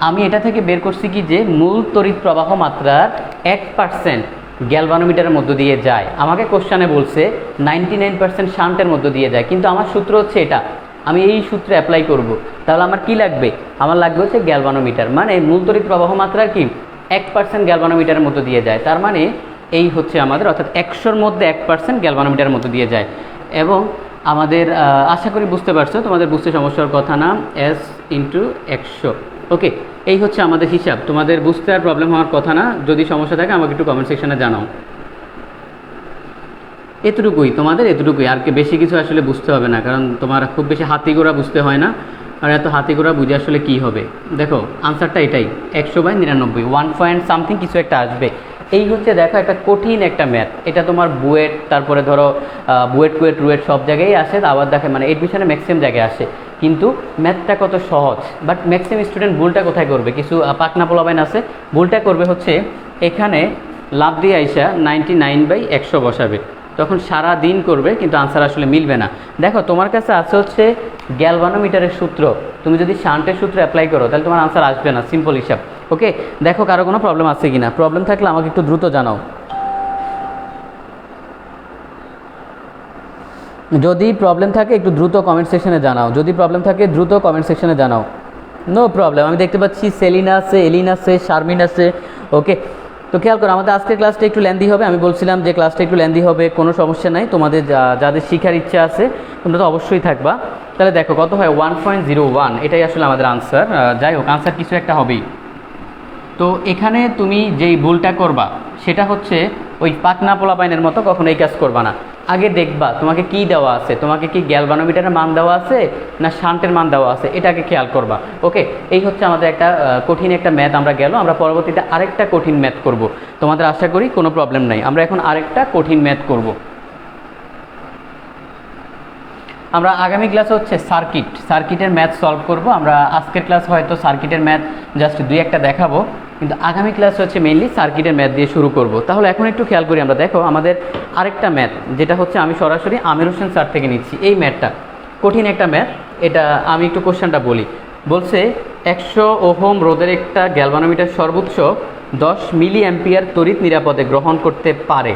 আমি এটা থেকে বের করছি কি যে মূল তড়িৎ প্রবাহ মাত্রার 1% গ্যালভানোমিটারের মধ্য দিয়ে যায়। আমাকে কোশ্চানে বলছে 99% শান্টের মধ্য দিয়ে যায়, কিন্তু আমার সূত্র হচ্ছে এটা, আমি এই সূত্রে অ্যাপ্লাই করব। তাহলে আমার কি লাগবে? আমার লাগবে হচ্ছে গ্যালভানোমিটার, মানে মূল তড়িৎ প্রবাহ মাত্রার কি 1% গ্যালভানোমিটারের মধ্য দিয়ে যায়। তার মানে এই হচ্ছে আমাদের, অর্থাৎ 100-র মধ্যে 1% গ্যালভানোমিটারের মধ্য দিয়ে যায়। এবং আমাদের আশা করি বুঝতে পারছো, তোমাদের বুঝতে সমস্যার কথা না, S/100। ওকে, এই হচ্ছে আমাদের হিসাব। তোমাদের বুঝতে আর প্রবলেম হওয়ার কথা না। যদি সমস্যা থাকে আমাকে একটু কমেন্ট সেকশনে জানাও। এতটুকুই তোমাদের, এতটুকুই, আর কি বেশি কিছু আসলে বুঝতে হবে না, কারণ তোমার খুব বেশি হাতিগোড়া বুঝতে হয় না। আর এত হাতিগোড়া বুঝে আসলে কি হবে? দেখো আনসারটা এটাই, 100/99, 1 পয়েন্ট সামথিং কিছু একটা আসবে। এই হচ্ছে দেখো একটা কঠিন একটা ম্যাথ। এটা তোমার বুয়েট, তারপরে ধরো বুয়েট, কুয়েট, রুয়েট সব জায়গায় আসে, আবার দেখে মানে এডমিশনে ম্যাক্সিমাম জায়গায় আসে। কিন্তু ম্যাথটা কত সহজ, বাট ম্যাক্সিমাম স্টুডেন্ট ভুলটা কোথায় করবে? কিছু পাকনা পোলাবাইন আছে, ভুলটা করবে হচ্ছে এখানে লাভ দিয়ে আইসা 99/100 বসাবে, তখন সারা দিন করবে কিন্তু আনসার আসলে মিলবে না। দেখো তোমার কাছে আছে হচ্ছে গ্যালভানোমিটারের সূত্র, তুমি যদি শান্টের সূত্র অ্যাপ্লাই করো তাহলে তোমার আনসার আসবে না, সিম্পল হিসাব। ওকে, দেখো কারো কোনো প্রবলেম আছে কিনা, প্রবলেম থাকলে আমাকে একটু দ্রুত জানাও। যদি প্রবলেম থাকে একটু দ্রুত কমেন্ট সেকশনে জানাও, যদি প্রবলেম থাকে দ্রুত কমেন্ট সেকশনে জানাও। নো প্রবলেম, আমি দেখতে পাচ্ছি সেলিনা আছে, এলিন আছে, শারমিন আছে। ওকে, তো খেয়াল করো আমাদের আজকের ক্লাসটা একটু লেন্দি হবে। আমি বলছিলাম যে ক্লাসটা একটু লেন্দি হবে, কোনো সমস্যা নাই। তোমাদের যাদের শেখার ইচ্ছা আছে তোমরা তো অবশ্যই থাকবা। তাহলে দেখো কত হয়, 1.01, এটাই আসলে আমাদের আনসার। যাই হোক, আনসার কিছু একটা হবেই। তো এখানে তুমি যেই ভুলটা করবা সেটা হচ্ছে ওই পাকনা পোলাপাইনের মতো কখনো এই কাজ করবা না। আগে দেখবা তোমাকে কি দেওয়া আছে, তোমাকে কি গ্যালভানোমিটারের মান দেওয়া আছে না শান্টের মান দেওয়া আছে, এটাকে খেয়াল করবা। ওকে, এই হচ্ছে আমাদের একটা কঠিন একটা ম্যাথ আমরা গেল। আমরা পরবর্তীতে আরেকটা কঠিন ম্যাথ করব। তোমাদের আশা করি কোনো প্রবলেম নাই। আমরা এখন আরেকটা কঠিন ম্যাথ করব। আমরা আগামী ক্লাসে হচ্ছে সার্কিটের ম্যাথ সলভ করব। আমরা আজকের ক্লাস হয়তো সার্কিটের ম্যাথ জাস্ট 2-1টা দেখাবো, কিন্তু আগামী ক্লাস হচ্ছে মেইনলি সার্কিটের ম্যাথ দিয়ে শুরু করব। তাহলে এখন একটু খেয়াল করি আমরা। দেখো আমাদের আরেকটা ম্যাথ, যেটা হচ্ছে আমি সরাসরি আমির হোসেন স্যার থেকে নিচ্ছি। এই ম্যাথটা কঠিন একটা ম্যাথ। এটা আমি একটু কোশ্চেনটা বলি। বলছে 100 ওহম রোধের একটা গ্যালভানোমিটার সর্বোচ্চ 10 মিলি অ্যাম্পিয়ার তড়িৎ নিরাপদে গ্রহণ করতে পারে।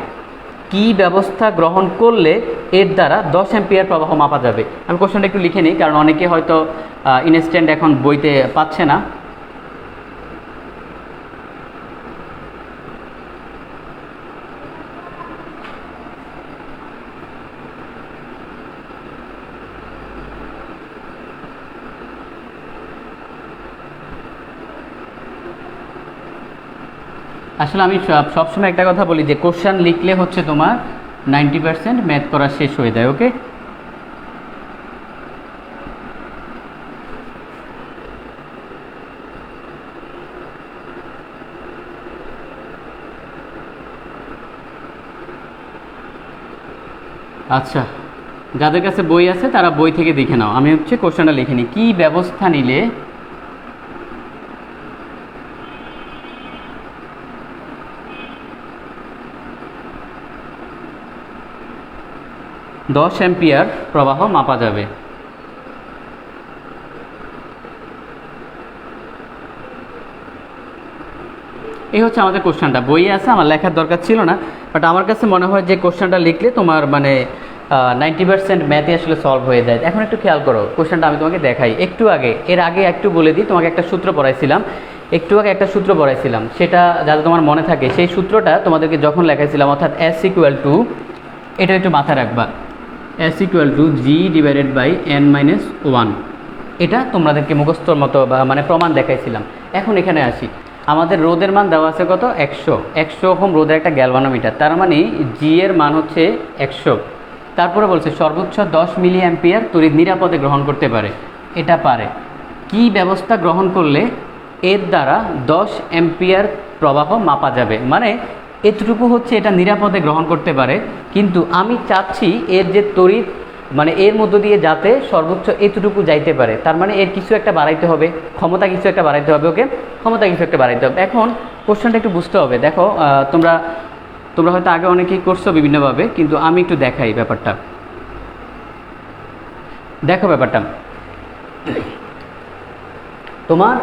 কি ব্যবস্থা গ্রহণ করলে এর দ্বারা 10 অ্যাম্পিয়ার প্রবাহ মাপা যাবে? আমি কোশ্চেনটা একটু লিখে নিই, কারণ অনেকে হয়তো ইনস্ট্যান্ট এখন বইতে পাচ্ছে না। আসলে আমি সবসময় একটা কথা বলি যে কোশ্চেন লিখলে হচ্ছে তোমার 90% ম্যাথ করা শেষ হয়ে যায়। ওকে, আচ্ছা, যাদের কাছে বই আছে তারা বই থেকে দেখে নাও। আমি হচ্ছে কোশ্চেনটা লিখে নিই, কী ব্যবস্থা নিলে 10 অ্যাম্পিয়ার প্রবাহ মাপা যাবে। এই হচ্ছে আমাদের কোশ্চেনটা, বইয়ে আছে, আমার লেখার দরকার ছিল না, বাট আমার কাছে মনে হয় যে কোশ্চেনটা লিখলে তোমার মানে 90% ম্যাথই আসলে সলভ হয়ে যায়। এখন একটু খেয়াল করো কোশ্চেনটা আমি তোমাকে দেখাই। এর আগে একটু বলে দিই, তোমাকে একটা সূত্র পড়াইছিলাম, সেটা যাতে তোমার মনে থাকে। সেই সূত্রটা তোমাদেরকে যখন লেখাইছিলাম, অর্থাৎ S ইকুয়াল টু, এটা একটু মাথায় রাখবা, S ইকুয়াল টু G/n-1, এটা তোমাদেরকে মুখস্থর মতো বা মানে প্রমাণ দেখাইছিলাম। এখন এখানে আসি, আমাদের রোদের মান দেওয়া আছে কত, 100 ওহম রোদের একটা গ্যালভানোমিটার, তার মানে জি এর মান হচ্ছে 100। তারপরে বলছে সর্বোচ্চ 10 মিলি অ্যাম্পিয়ার তড়িৎ নিরাপদে গ্রহণ করতে পারে। এটা পারে, কি ব্যবস্থা গ্রহণ করলে এর দ্বারা 10 অ্যাম্পিয়ার প্রবাহ মাপা যাবে, মানে এতটুকু হচ্ছে এটা নিরাপদে গ্রহণ করতে পারে, কিন্তু আমি চাচ্ছি এর যে তড়িৎ মানে এর মধ্য দিয়ে যাতে সর্বোচ্চ এতটুকু যাইতে পারে, তার মানে এর কিছু একটা বাড়াইতে হবে, ক্ষমতা কিছু একটা বাড়াইতে হবে। ওকে, ক্ষমতা কিছু একটা বাড়াইতে হবে। এখন কোশ্চেনটা একটু বুঝতে হবে। দেখো তোমরা হয়তো আগে অনেকেই করছো বিভিন্নভাবে, কিন্তু আমি একটু দেখাই ব্যাপারটা। দেখো ব্যাপারটা, তোমার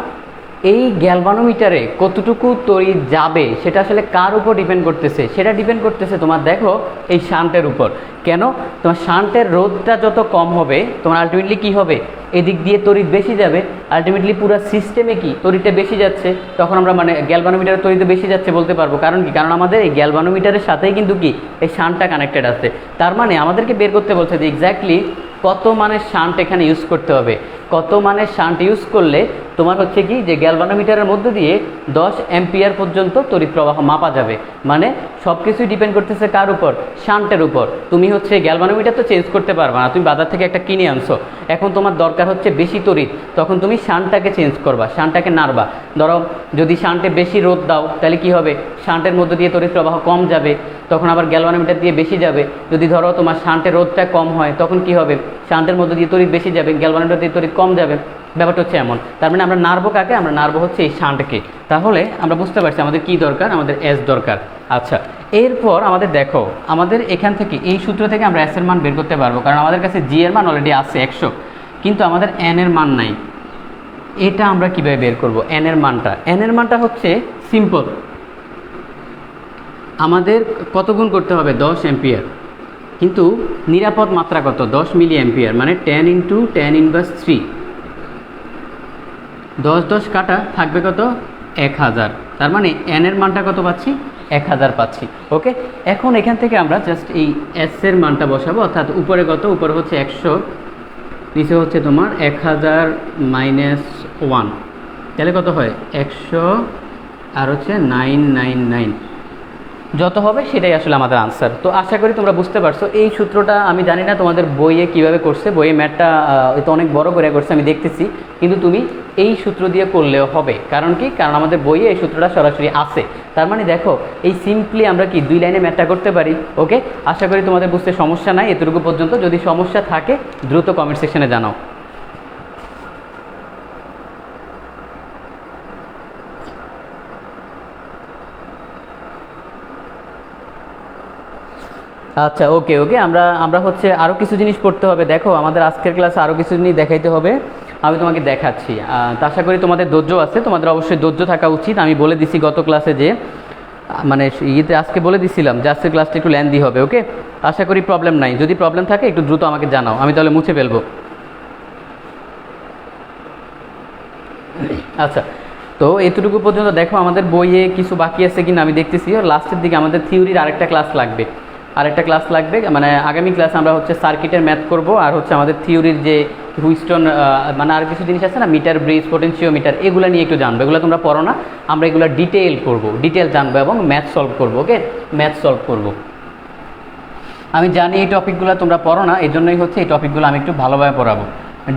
এই গ্যালভানোমিটারে কতটুকু তড়িৎ যাবে সেটা আসলে কার উপর ডিপেন্ড করতেছে? সেটা ডিপেন্ড করতেছে তোমার দেখো এই শান্টের উপর। কেন? তোমার শান্টের রোধটা যত কম হবে, তোমার আলটিমেটলি কী হবে, এদিক দিয়ে তড়িৎ বেশি যাবে, আলটিমেটলি পুরো সিস্টেমে কি তড়িৎটা বেশি যাচ্ছে, তখন আমরা মানে গ্যালভানোমিটারের তড়িৎ বেশি যাচ্ছে বলতে পারবো। কারণ কি? কারণ আমাদের এই গ্যালভানোমিটারের সাথেই কিন্তু কি এই শান্টটা কানেক্টেড আছে। তার মানে আমাদেরকে বের করতে বলছে যে এক্স্যাক্টলি কত মানের শান্ট এখানে ইউজ করতে হবে, কত মানের শান্ট ইউজ করলে তোমার হচ্ছে কি যে গ্যালভানোমিটারের মধ্য দিয়ে 10 অ্যাম্পিয়ার পর্যন্ত তড়িৎ প্রবাহ মাপা যাবে। মানে সব কিছুই ডিপেন্ড করতেছে কার উপর? শান্টের উপর। তুমি হচ্ছে গ্যালভানোমিটার তো চেঞ্জ করতে পারবা না, তুমি বাজার থেকে একটা কিনে আনছো, এখন তোমার দরকার হচ্ছে বেশি তড়িৎ, তখন তুমি শান্টটাকে চেঞ্জ করবা, শান্টটাকে নাড়বা। ধরো যদি শান্টে বেশি রোধ দাও তাহলে কি হবে, শান্টের মধ্য দিয়ে তড়িৎ প্রবাহ কম যাবে, তখন আবার গ্যালভানোমিটার দিয়ে বেশি যাবে। যদি ধরো তোমার শান্টের রোধটা কম হয় তখন কি হবে, শান্টের মধ্য দিয়ে তড়িৎ বেশি যাবে, গ্যালভানোমিটার দিয়ে তড়িৎ কম যাবে। ব্যাপারটা হচ্ছে এমন। তার মানে আমরা নাড়বো কাকে? আমরা নাড়বো হচ্ছে এই শান্টকে। তাহলে আমরা বুঝতে পারছি আমাদের কি দরকার, আমাদের এস দরকার। আচ্ছা, এরপর আমাদের দেখো, আমাদের এখান থেকে এই সূত্র থেকে আমরা এস এর মান বের করতে পারবো, কারণ আমাদের কাছে জি এর মান অলরেডি আছে 100, কিন্তু আমাদের এন এর মান নাই। এটা আমরা কিভাবে বের করব? এন এর মানটা হচ্ছে সিম্পল, আমাদের কত গুণ করতে হবে? 10 অ্যাম্পিয়ার, কিন্তু নিরাপদ মাত্রা কত? 10 মিলি অ্যাম্পিয়ার, মানে 10 × 10⁻³ 10 কাটা থাকবে কত? 1000। তার মানে এন এর মানটা কত পাচ্ছি? 1000 পাচ্ছি। ওকে, এখন এখান থেকে আমরা জাস্ট এই এস এর মানটা বসাবো, অর্থাৎ উপরে কত? উপরে হচ্ছে 100, নিচে হচ্ছে তোমার 1000 - 1, তাহলে কত হয়? 100 আর হচ্ছে 999, যত হবে সেটাই আসলে আমাদের আনসার। তো আশা করি তোমরা বুঝতে পারছো। এই সূত্রটা আমি জানি না তোমাদের বইয়ে কিভাবে করছে, বইয়ে ম্যাথটা তো অনেক বড় করে করছে আমি দেখতেছি, কিন্তু তুমি এই সূত্র দিয়ে করলেও হবে। কারণ কি? কারণ আমাদের বইয়ে এই সূত্রটা সরাসরি আছে। তার মানে দেখো এই সিম্পলি আমরা কি 2 লাইনে ম্যাথটা করতে পারি। ওকে, আশা করি তোমাদের বুঝতে সমস্যা নাই এতটুকু পর্যন্ত। যদি সমস্যা থাকে দ্রুত কমেন্ট সেকশনে জানাও। আচ্ছা, ওকে, আমরা হচ্ছে আরও কিছু জিনিস পড়তে হবে। দেখো আমাদের আজকের ক্লাসে আরও কিছু জিনিস দেখাইতে হবে, আমি তোমাকে দেখাচ্ছি। তো আশা করি তোমাদের ধৈর্য আছে, তোমাদের অবশ্যই ধৈর্য থাকা উচিত। আমি বলে দিছি গত ক্লাসে যে মানে আজকে বলে দিছিলাম যে আজকের ক্লাসটা একটু লেন্দি হবে। ওকে, আশা করি প্রবলেম নাই। যদি প্রবলেম থাকে একটু দ্রুত আমাকে জানাও, আমি তাহলে মুছে ফেলবো। আচ্ছা, তো এতটুকু পর্যন্ত দেখো আমাদের বইয়ে কিছু বাকি আছে কিনা আমি দেখতেছি। লাস্টের দিকে আমাদের থিওরির আরেকটা ক্লাস লাগবে, মানে আগামী ক্লাসে আমরা হচ্ছে সার্কিটের ম্যাথ করব, আর হচ্ছে আমাদের থিওরির যে হুইস্টন মানে আর কিছু জিনিস আছে না, মিটার ব্রিজ, পোটেনশিওমিটার, এগুলো নিয়ে একটু জানবো। এগুলো তোমরা পড়ো না, আমরা এগুলো ডিটেল জানবো এবং ম্যাথ সলভ করবো। ওকে, ম্যাথ সলভ করবো। আমি জানি এই টপিকগুলো তোমরা পড়ো না, এই জন্যই হচ্ছে এই টপিকগুলো আমি একটু ভালোভাবে পড়াবো,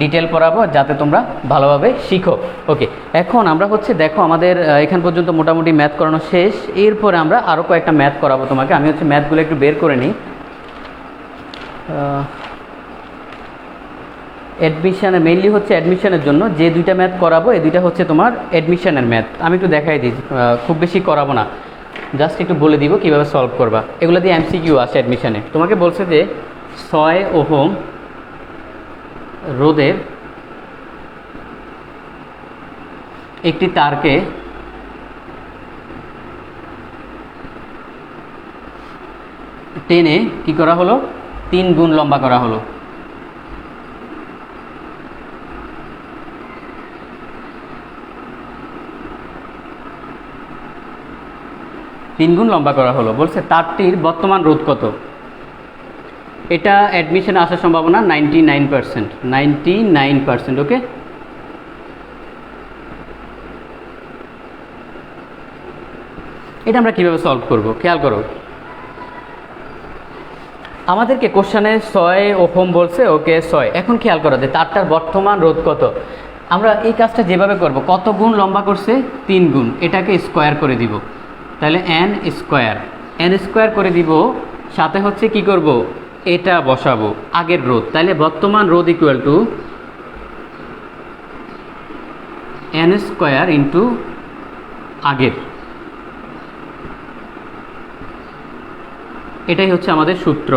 ডিটেল পড়াবো, যাতে তোমরা ভালোভাবে শিখো। ওকে, এখন আমরা হচ্ছে দেখো আমাদের এখান পর্যন্ত মোটামুটি ম্যাথ করানো শেষ। এরপরে আমরা আরও কয়েকটা ম্যাথ করাবো তোমাকে। আমি হচ্ছে ম্যাথগুলো একটু বের করে নিই। অ্যাডমিশানে মেইনলি হচ্ছে অ্যাডমিশনের জন্য যে দুইটা ম্যাথ করাবো, এই দুইটা হচ্ছে তোমার অ্যাডমিশনের ম্যাথ। আমি একটু দেখাই দিই, খুব বেশি করাবো না, জাস্ট একটু বলে দিব কীভাবে সলভ করবা। এগুলো দিয়ে এমসিকিউ আসে অ্যাডমিশনে। তোমাকে বলছে যে 6 ওহম রোধের একটি তারকে টেনে কি করা হলো, 3 গুণ লম্বা করা হলো। তিন গুণ লম্বা করা হলো। বলছে তারটির বর্তমান রোধ কত? এটা অ্যাডমিশনে আসার সম্ভাবনা 99%। 99%। ওকে, এটা আমরা কিভাবে সলভ করব খেয়াল করো। আমাদেরকে কোশ্চেনে 6 ওহম বলছে। ওকে 6। এখন খেয়াল করো যে তারটার বর্তমান রোধ কত। আমরা এই কাজটা যেভাবে করব, কত গুণ লম্বা করছে? 3 গুণ। এটাকে স্কোয়ার করে দিব, তাহলে n স্কোয়ার করে দিব। সাথে হচ্ছে কি করব, এটা বসাবো আগের রোধ। তাহলে বর্তমান রোধ equal to n square into আগের। এটাই হচ্ছে আমাদের সূত্র।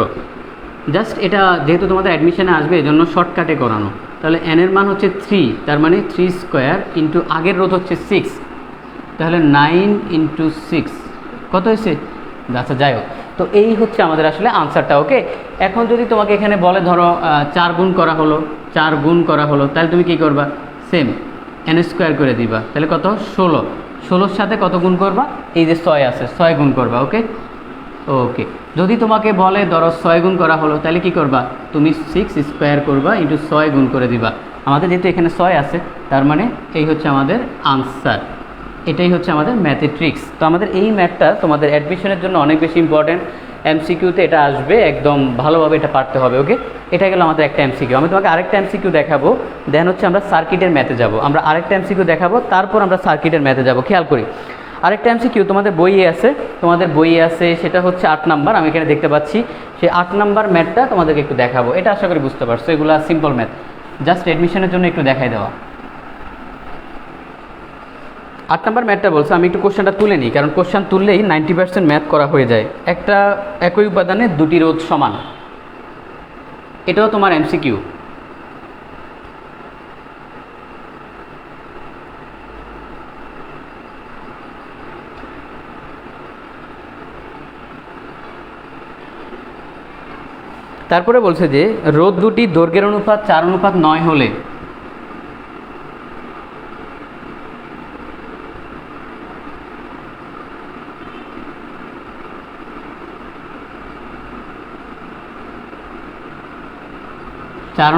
জাস্ট এটা যেহেতু তোমাদের অ্যাডমিশনে আসবে, এই জন্য শর্টকাটে করানো। তাহলে n এর মান হচ্ছে 3, তার মানে 3 স্কোয়ার ইন্টু আগের রোধ হচ্ছে 6, তাহলে 9 ইন্টু 6 কত হয়েছে? আচ্ছা যাই হোক, তো এই হচ্ছে আমাদের আসলে আনসারটা। ওকে, এখন যদি তোমাকে এখানে বলে ধরো 4 গুণ করা হলো, 4 গুণ করা হলো, তাহলে তুমি কি করবা? সেম n স্কোয়ার করে দিবা। তাহলে কত? 16। 16-র সাথে কত গুণ করবা? এই যে 6 আছে, 6 গুণ করবা। ওকে ওকে, যদি তোমাকে বলে ধরো 6 গুণ করা হলো, তাহলে কি করবা? তুমি 6 স্কোয়ার করবা ইন্টু 6 গুণ করে দিবা। আমাদের যেহেতু এখানে 6 আছে, তার মানে এই হচ্ছে আমাদের আনসার। এটাই হচ্ছে আমাদের ম্যাথের ট্রিক্স। তো আমাদের এই ম্যাথটা তোমাদের অ্যাডমিশনের জন্য অনেক বেশি ইম্পর্টেন্ট। এমসিকিউতে এটা আসবে, একদম ভালোভাবে এটা পারতে হবে। ওকে, এটা গেল আমাদের একটা এমসিকিউ। আমি তোমাকে আরেকটা এমসিকিউ দেখাবো, দেন হচ্ছে আমরা সার্কিটের ম্যাথে যাব। আমরা আরেকটা এমসিকিউ দেখাবো, তারপর আমরা সার্কিটের ম্যাথে যাব। খেয়াল করি, আরেকটা এমসিকিউ তোমাদের বইয়ে আছে, সেটা হচ্ছে 8 নাম্বার। আমি এখানে দেখতে পাচ্ছি সেই 8 নাম্বার ম্যাথটা তোমাদেরকে একটু দেখাবো। এটা আশা করি বুঝতে পারছো, এগুলো সিম্পল ম্যাথ, জাস্ট অ্যাডমিশনের জন্য একটু দেখাই দেওয়া। 8 নাম্বার ম্যাথটা বলছে, আমি একটু কোশ্চেনটা তুলে নিই, কারণ কোশ্চেন তুললেই 90% ম্যাথ করা হয়ে যায়। একটা একই উপাদানে দুটি রোধ সমান, এটাও তোমার এমসিকিউ। তারপরে বলছে যে রোধ দুটি দৈর্ঘ্যের অনুপাত 4:9 হলে কার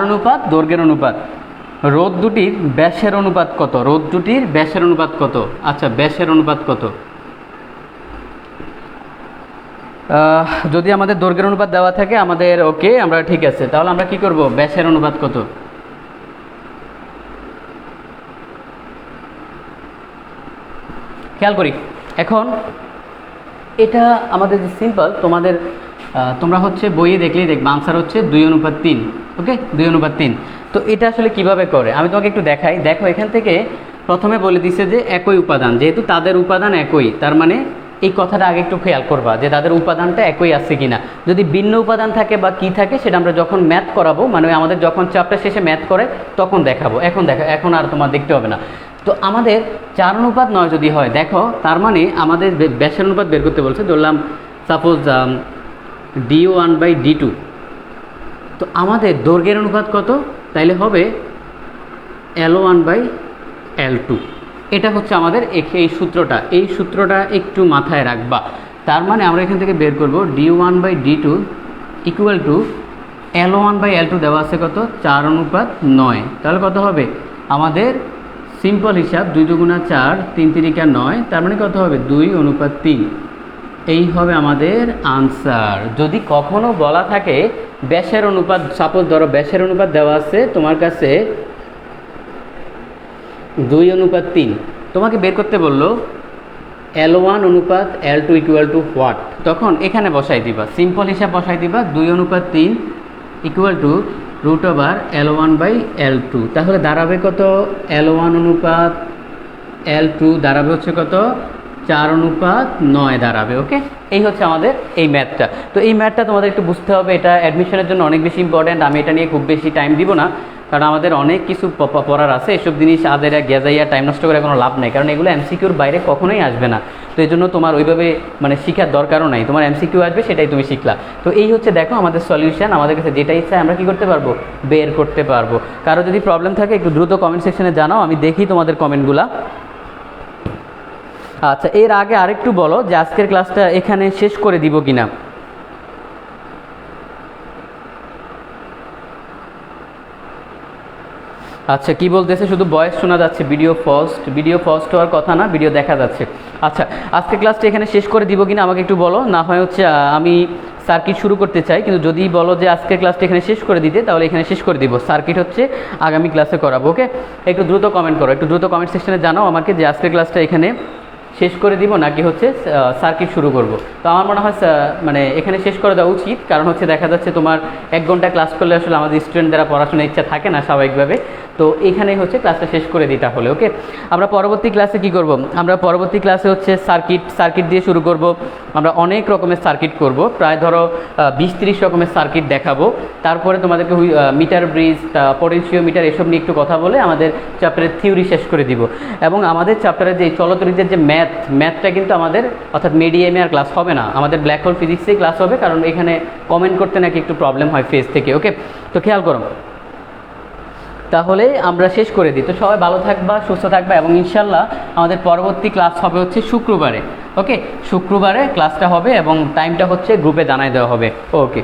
অনুপাত? দৈর্ঘ্যের অনুপাত। রোধ দুটির ব্যাসের অনুপাত কত? আচ্ছা, ব্যাসের অনুপাত কত? যদি আমাদের দৈর্ঘ্যের অনুপাত দেওয়া থাকে আমাদের, ওকে আমরা ঠিক আছে, তাহলে আমরা কি করব? ব্যাসের অনুপাত কত? খেয়াল করি। এখন এটা আমাদের যে সিম্পল, তোমরা হচ্ছে বইয়ে দেখলেই দেখবে আনসার হচ্ছে 2:3। ওকে, 2:3। তো এটা আসলে কিভাবে করে আমি তোমাকে একটু দেখাই। দেখো, এখান থেকে প্রথমে বলে দিছে যে একই উপাদান, যেহেতু তাদের উপাদান একই, তার মানে এই কথাটা আগে একটু খেয়াল করবা যে তাদের উপাদানটা একই আছে কিনা। যদি ভিন্ন উপাদান থাকে বা কি থাকে, সেটা আমরা যখন ম্যাথ করাবো, মানে আমাদের যখন চ্যাপ্টার শেষে ম্যাথ করে তখন দেখাবো। এখন আর তোমার দেখতে হবে না। তো আমাদের 4:9 যদি হয়, দেখো তার মানে আমাদের ব্যাসের অনুপাত বের করতে বলছে। ধরলাম সাপোজ d1/d2। তো আমাদের দৈর্ঘ্যের অনুপাত কত? তাইলে হবে L1/L2। এটা হচ্ছে আমাদের এই সূত্রটা একটু মাথায় রাখবা। তার মানে আমরা এখান থেকে বের করব d1/d2 ইকুয়াল টু L1/L2 দেওয়া আছে কত 4:9, তাহলে কত হবে আমাদের সিম্পল হিসাব 2 দুগুণা 4 3 তিরিকা 9, তার মানে কত হবে 2:3। এই হবে আমাদের আনসার। যদি কখনো বলা থাকে ব্যাসের অনুপাত, সাপোজ ধরো ব্যাসের অনুপাত দেওয়া আছে তোমার কাছে 2:3, তোমাকে বের করতে বললো L1/L2 = হোয়াট, তখন এখানে বসাই দিবা, সিম্পল হিসাব বসাই দিবা 2:3 = L1/L2, তাহলে দাঁড়াবে কত L1/L2 দাঁড়াবে হচ্ছে কত 4:9 দাঁড়াবে। ওকে, এই হচ্ছে আমাদের এই ম্যাথটা। তো এই ম্যাথটা তোমাদের একটু বুঝতে হবে, এটা অ্যাডমিশনের জন্য অনেক বেশি ইম্পর্ট্যান্ট। আমি এটা নিয়ে খুব বেশি টাইম দিব না, কারণ আমাদের অনেক কিছু পড়ার আছে। এসব জিনিস আদের গেজাইয়া টাইম নষ্ট করে কোনো লাভ নেই, কারণ এগুলো এমসিকিউর বাইরে কখনোই আসবে না। তো এই জন্য তোমার ওইভাবে মানে শেখার দরকারও নাই, তোমার এমসিকিউ আসবে সেটাই তুমি শিখলা। তো এই হচ্ছে দেখো আমাদের সলিউশন, আমাদের কাছে যেটা ইচ্ছা আমরা কী করতে পারবো, বের করতে পারবো। কারো যদি প্রবলেম থাকে একটু দ্রুত কমেন্ট সেকশনে জানাও, আমি দেখি তোমাদের কমেন্টগুলা। আচ্ছা, এর আগে আরেকটু বলো যে আজকের ক্লাসটা এখানে শেষ করে দিব কিনা। আচ্ছা, কি বলতেছে, শুধু ভয়েস শোনা যাচ্ছে, ভিডিও ফার্স্ট হওয়ার কথা না, ভিডিও দেখা যাচ্ছে। আচ্ছা, আজকে ক্লাসটা এখানে শেষ করে দিব কিনা আমাকে একটু বলো, না হয় হচ্ছে আমি সার্কিট শুরু করতে চাই, কিন্তু যদি বলো যে আজকের ক্লাসটা এখানে শেষ করে দিতে, তাহলে এখানে শেষ করে দিব, সার্কিট হচ্ছে আগামী ক্লাসে করাবো। ওকে, একটু দ্রুত কমেন্ট করো, একটু দ্রুত কমেন্ট সেকশনে জানাও আমাকে যে আজকের ক্লাসটা এখানে শেষ করে দিব নাকি হচ্ছে সার্কিট শুরু করব। তো আমার মনে হয় মানে এখানে শেষ করে দেওয়া উচিত, কারণ হচ্ছে দেখা যাচ্ছে তোমার 1 ঘন্টা ক্লাস করলে আসলে আমাদের স্টুডেন্টরা পড়াশোনার ইচ্ছা থাকে না স্বাভাবিকভাবে। তো এখানেই হচ্ছে ক্লাসটা শেষ করে দিই তাহলে। ওকে, আমরা পরবর্তী ক্লাসে কি করব, আমরা পরবর্তী ক্লাসে হচ্ছে সার্কিট দিয়ে শুরু করব। আমরা অনেক রকমের সার্কিট করব, প্রায় ধরো 20-30 রকমের সার্কিট দেখাবো। তারপরে তোমাদেরকে মিটার ব্রিজ, পোটেনশিওমিটার এসব নিয়ে একটু কথা বলে আমাদের চ্যাপ্টারের থিওরি শেষ করে দিব। এবং আমাদের চ্যাপ্টারের যে চলতরিতের যে ম্যাথটা কিন্তু আমাদের, অর্থাৎ মিডিয়ামে আর ক্লাস হবে না, আমাদের ব্ল্যাক হোল ফিজিক্সেই ক্লাস হবে, কারণ এখানে কমেন্ট করতে নাকি একটু প্রবলেম হয় ফেজ থেকে। ওকে, তো খেয়াল করো, তাহলে আমরা শেষ করে দিই। তো সবাই ভালো থাকবা, সুস্থ থাকবা, এবং ইনশাল্লাহ আমাদের পরবর্তী ক্লাস হবে হচ্ছে শুক্রবারে। ওকে, শুক্রবারে ক্লাসটা হবে এবং টাইমটা হচ্ছে গ্রুপে জানাই দেওয়া হবে। ওকে।